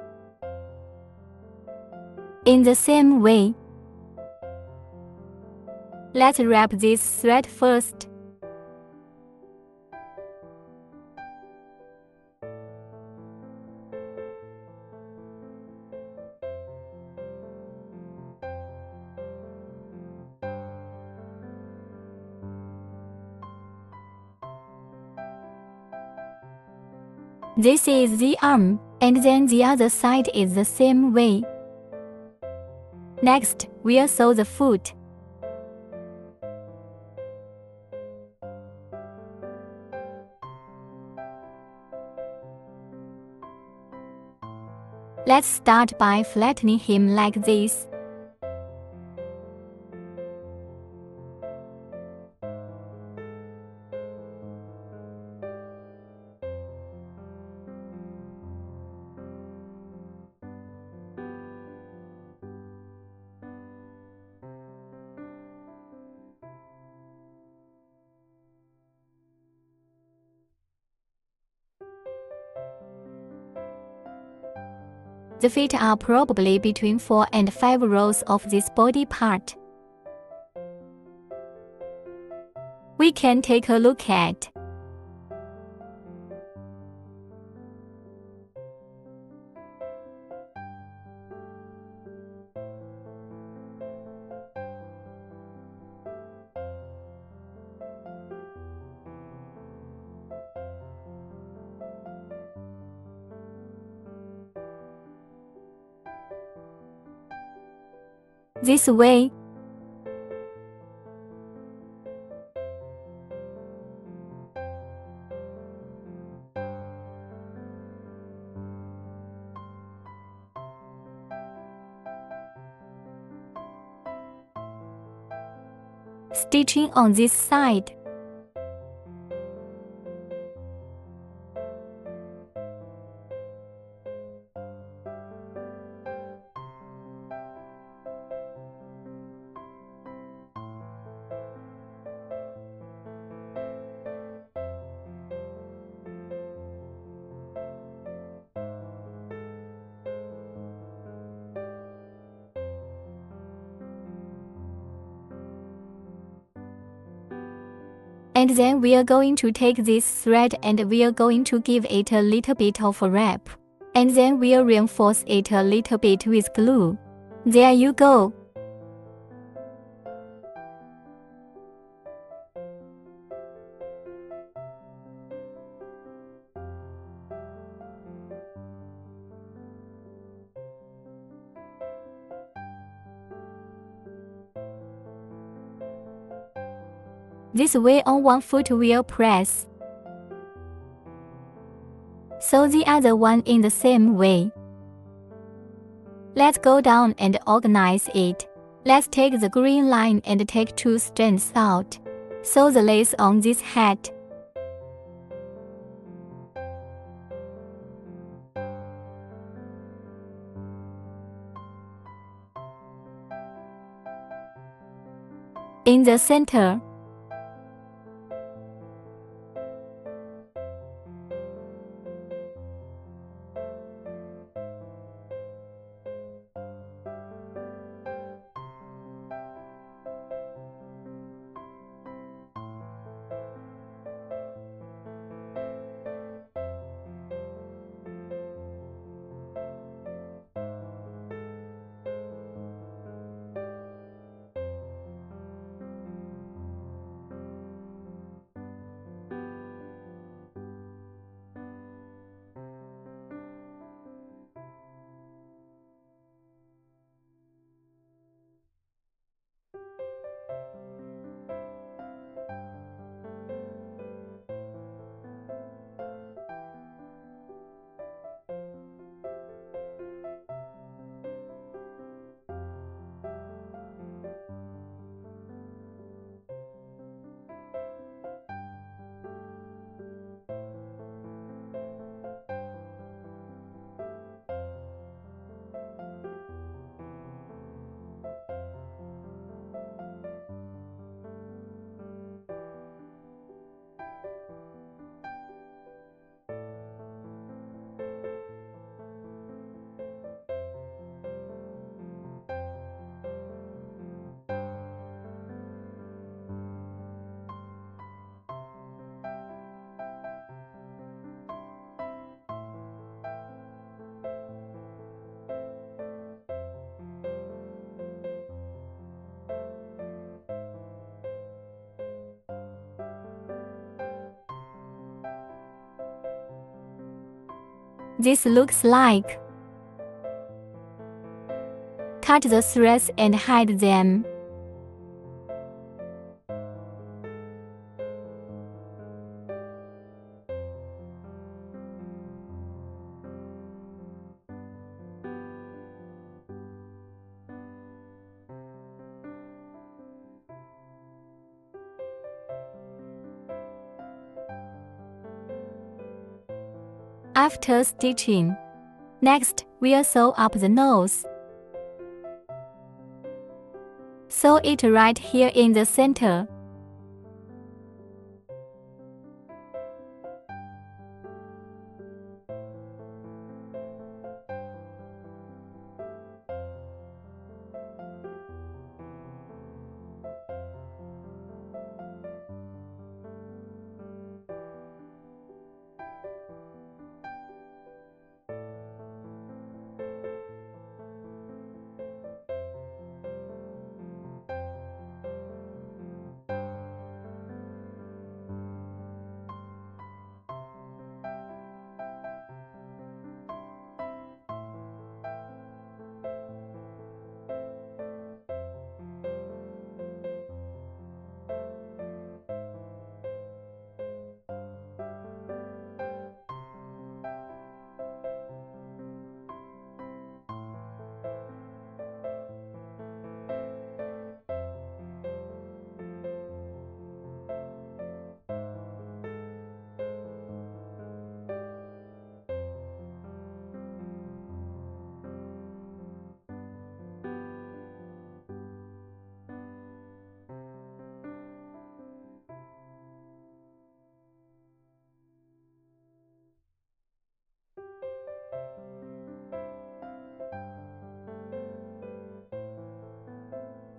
In the same way, let's wrap this thread first. This is the arm, and then the other side is the same way. Next, we'll sew the foot. Let's start by flattening him like this. The feet are probably between 4 and 5 rows of this body part. We can take a look at. This way. Stitching on this side. And then we are going to take this thread and we are going to give it a little bit of a wrap. And then we'll reinforce it a little bit with glue. There you go. This way on one foot we'll press. Sew the other one in the same way. Let's go down and organize it. Let's take the green line and take 2 strands out. Sew the lace on this hat. In the center. this looks like. Cut the threads and hide them. After stitching, next we'll sew up the nose. Sew it right here in the center.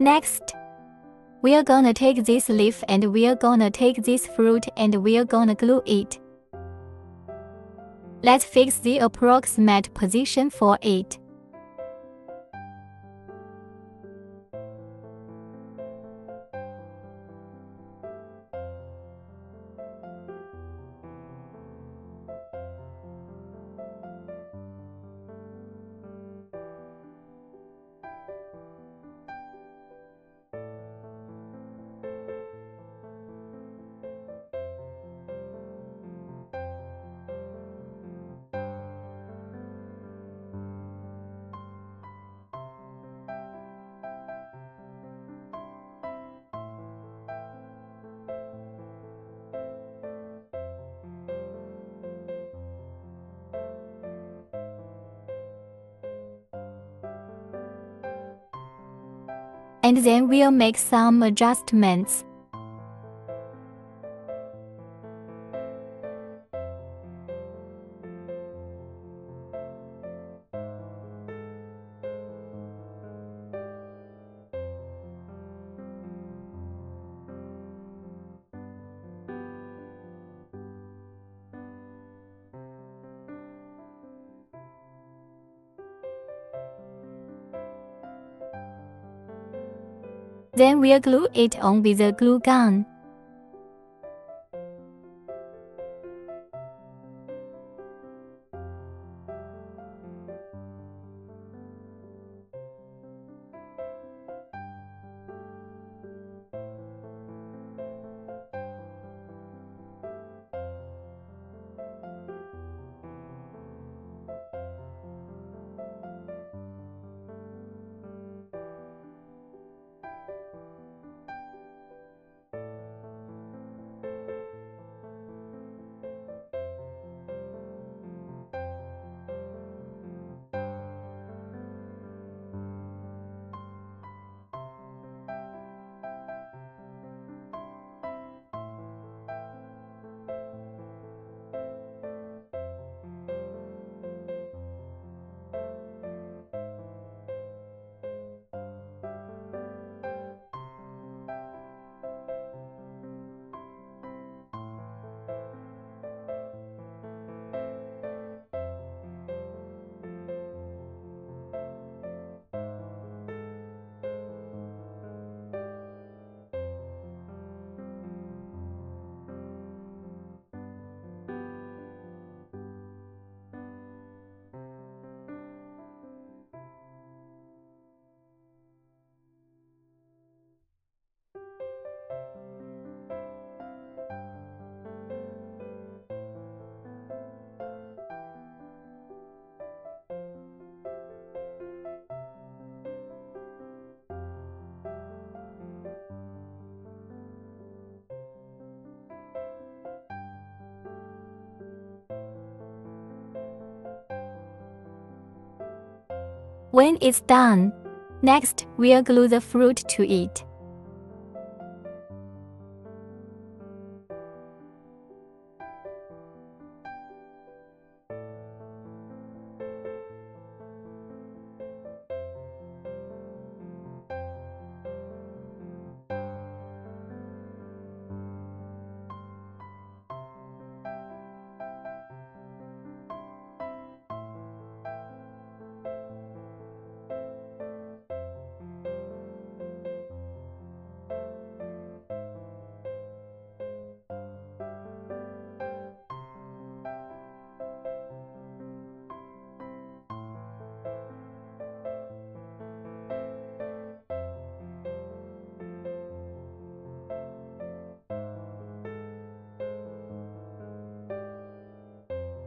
Next, we're gonna take this leaf and we're gonna take this fruit and we're gonna glue it. Let's fix the approximate position for it. And then we'll make some adjustments. Then we'll glue it on with a glue gun. When it's done, next we'll glue the fruit to it.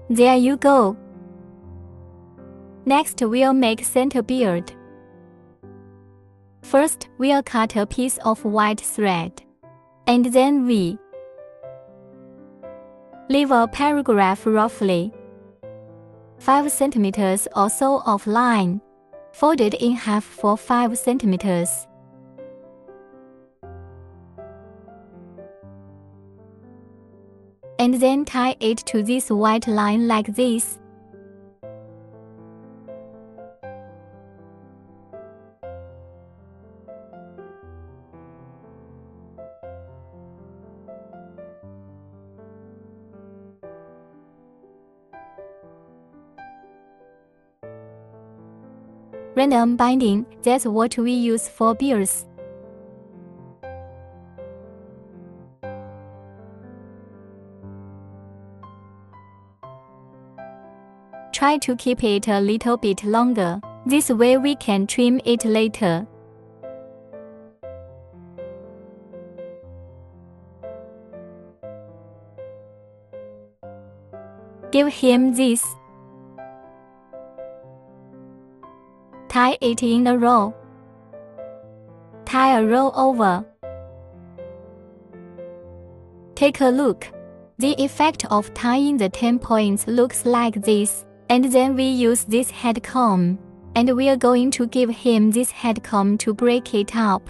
There you go. Next we'll make center beard. First we'll cut a piece of white thread, and then we leave a paragraph roughly 5 cm or so of line, folded in half for 5 cm. And then tie it to this white line like this. Random binding, that's what we use for beards. Try to keep it a little bit longer, this way we can trim it later. Give him this. Tie it in a row. Tie a row over. Take a look. The effect of tying the 10 points looks like this. And then we use this head comb, and we're going to give him this head comb to break it up.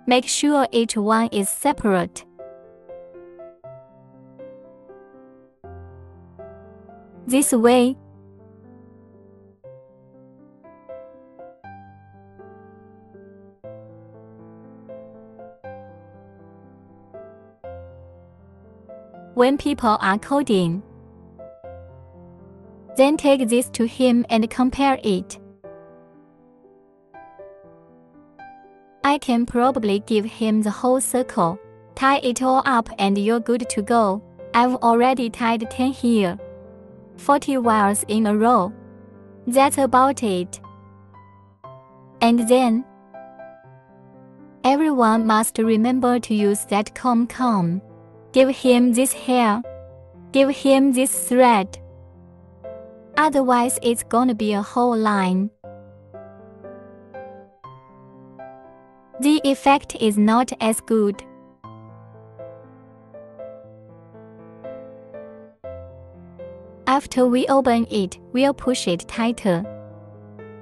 Make sure each one is separate. This way. When people are coding, then take this to him and compare it. I can probably give him the whole circle. Tie it all up and you're good to go. I've already tied 10 here. 40 wires in a row. That's about it. And then, everyone must remember to use that comb. Give him this hair. Give him this thread. Otherwise it's gonna be a whole line. The effect is not as good. After we open it, we'll push it tighter.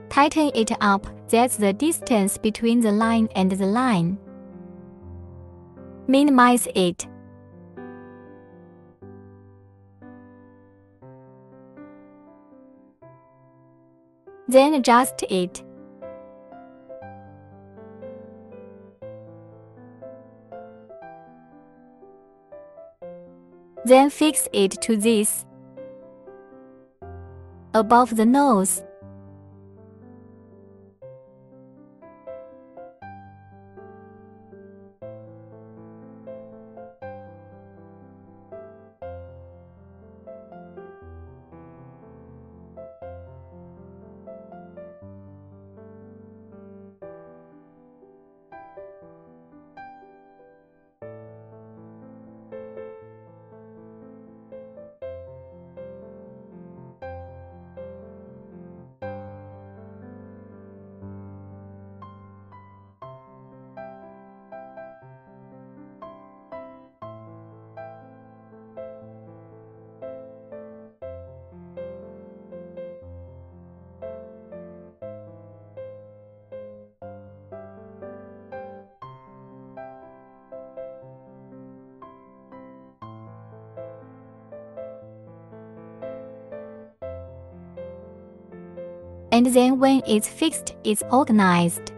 Tighten it up, that's the distance between the line and the line. Minimize it. Then adjust it. Then fix it to this. Above the nose. and then when it's fixed, it's organized.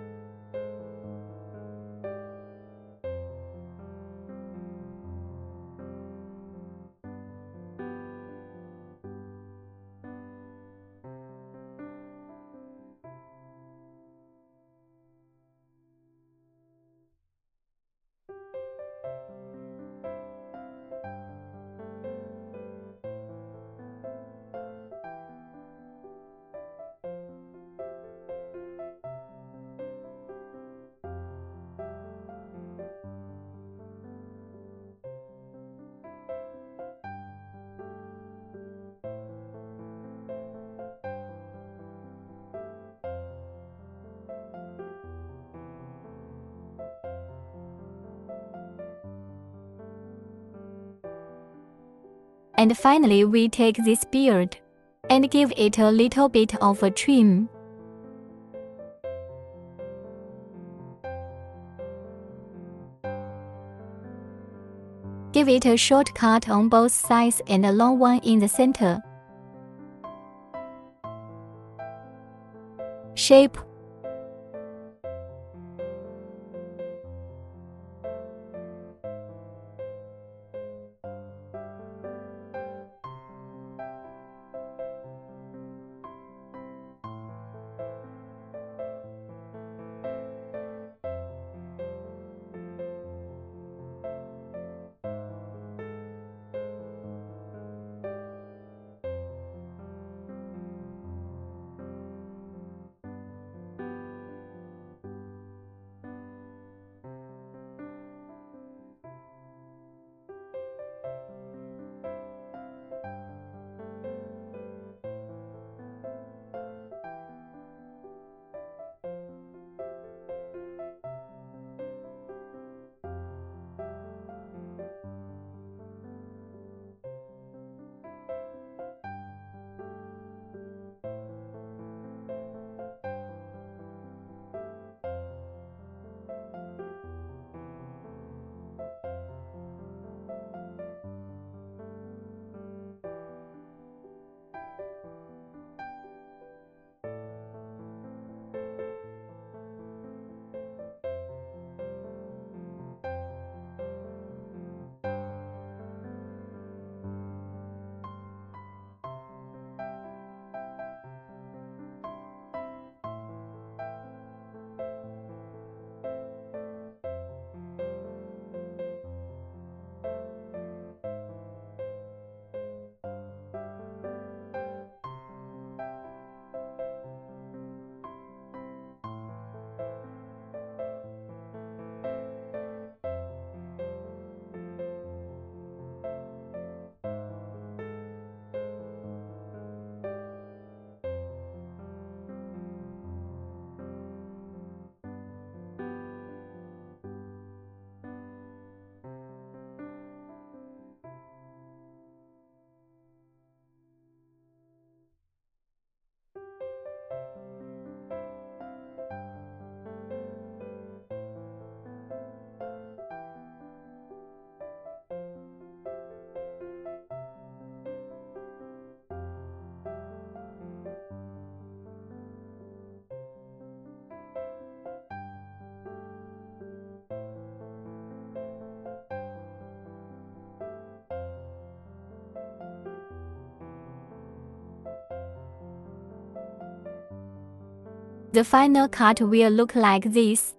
And finally, we take this beard and give it a little bit of a trim. Give it a short cut on both sides and a long one in the center. Shape. The final cut will look like this.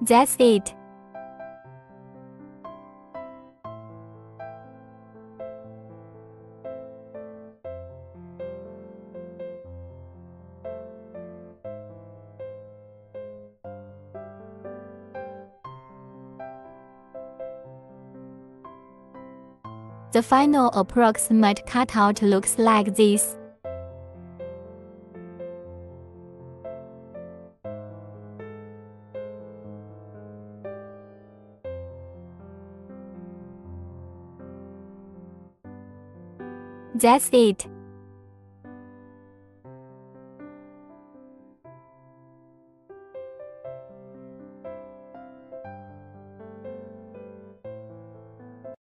That's it. The final approximate cutout looks like this. That's it.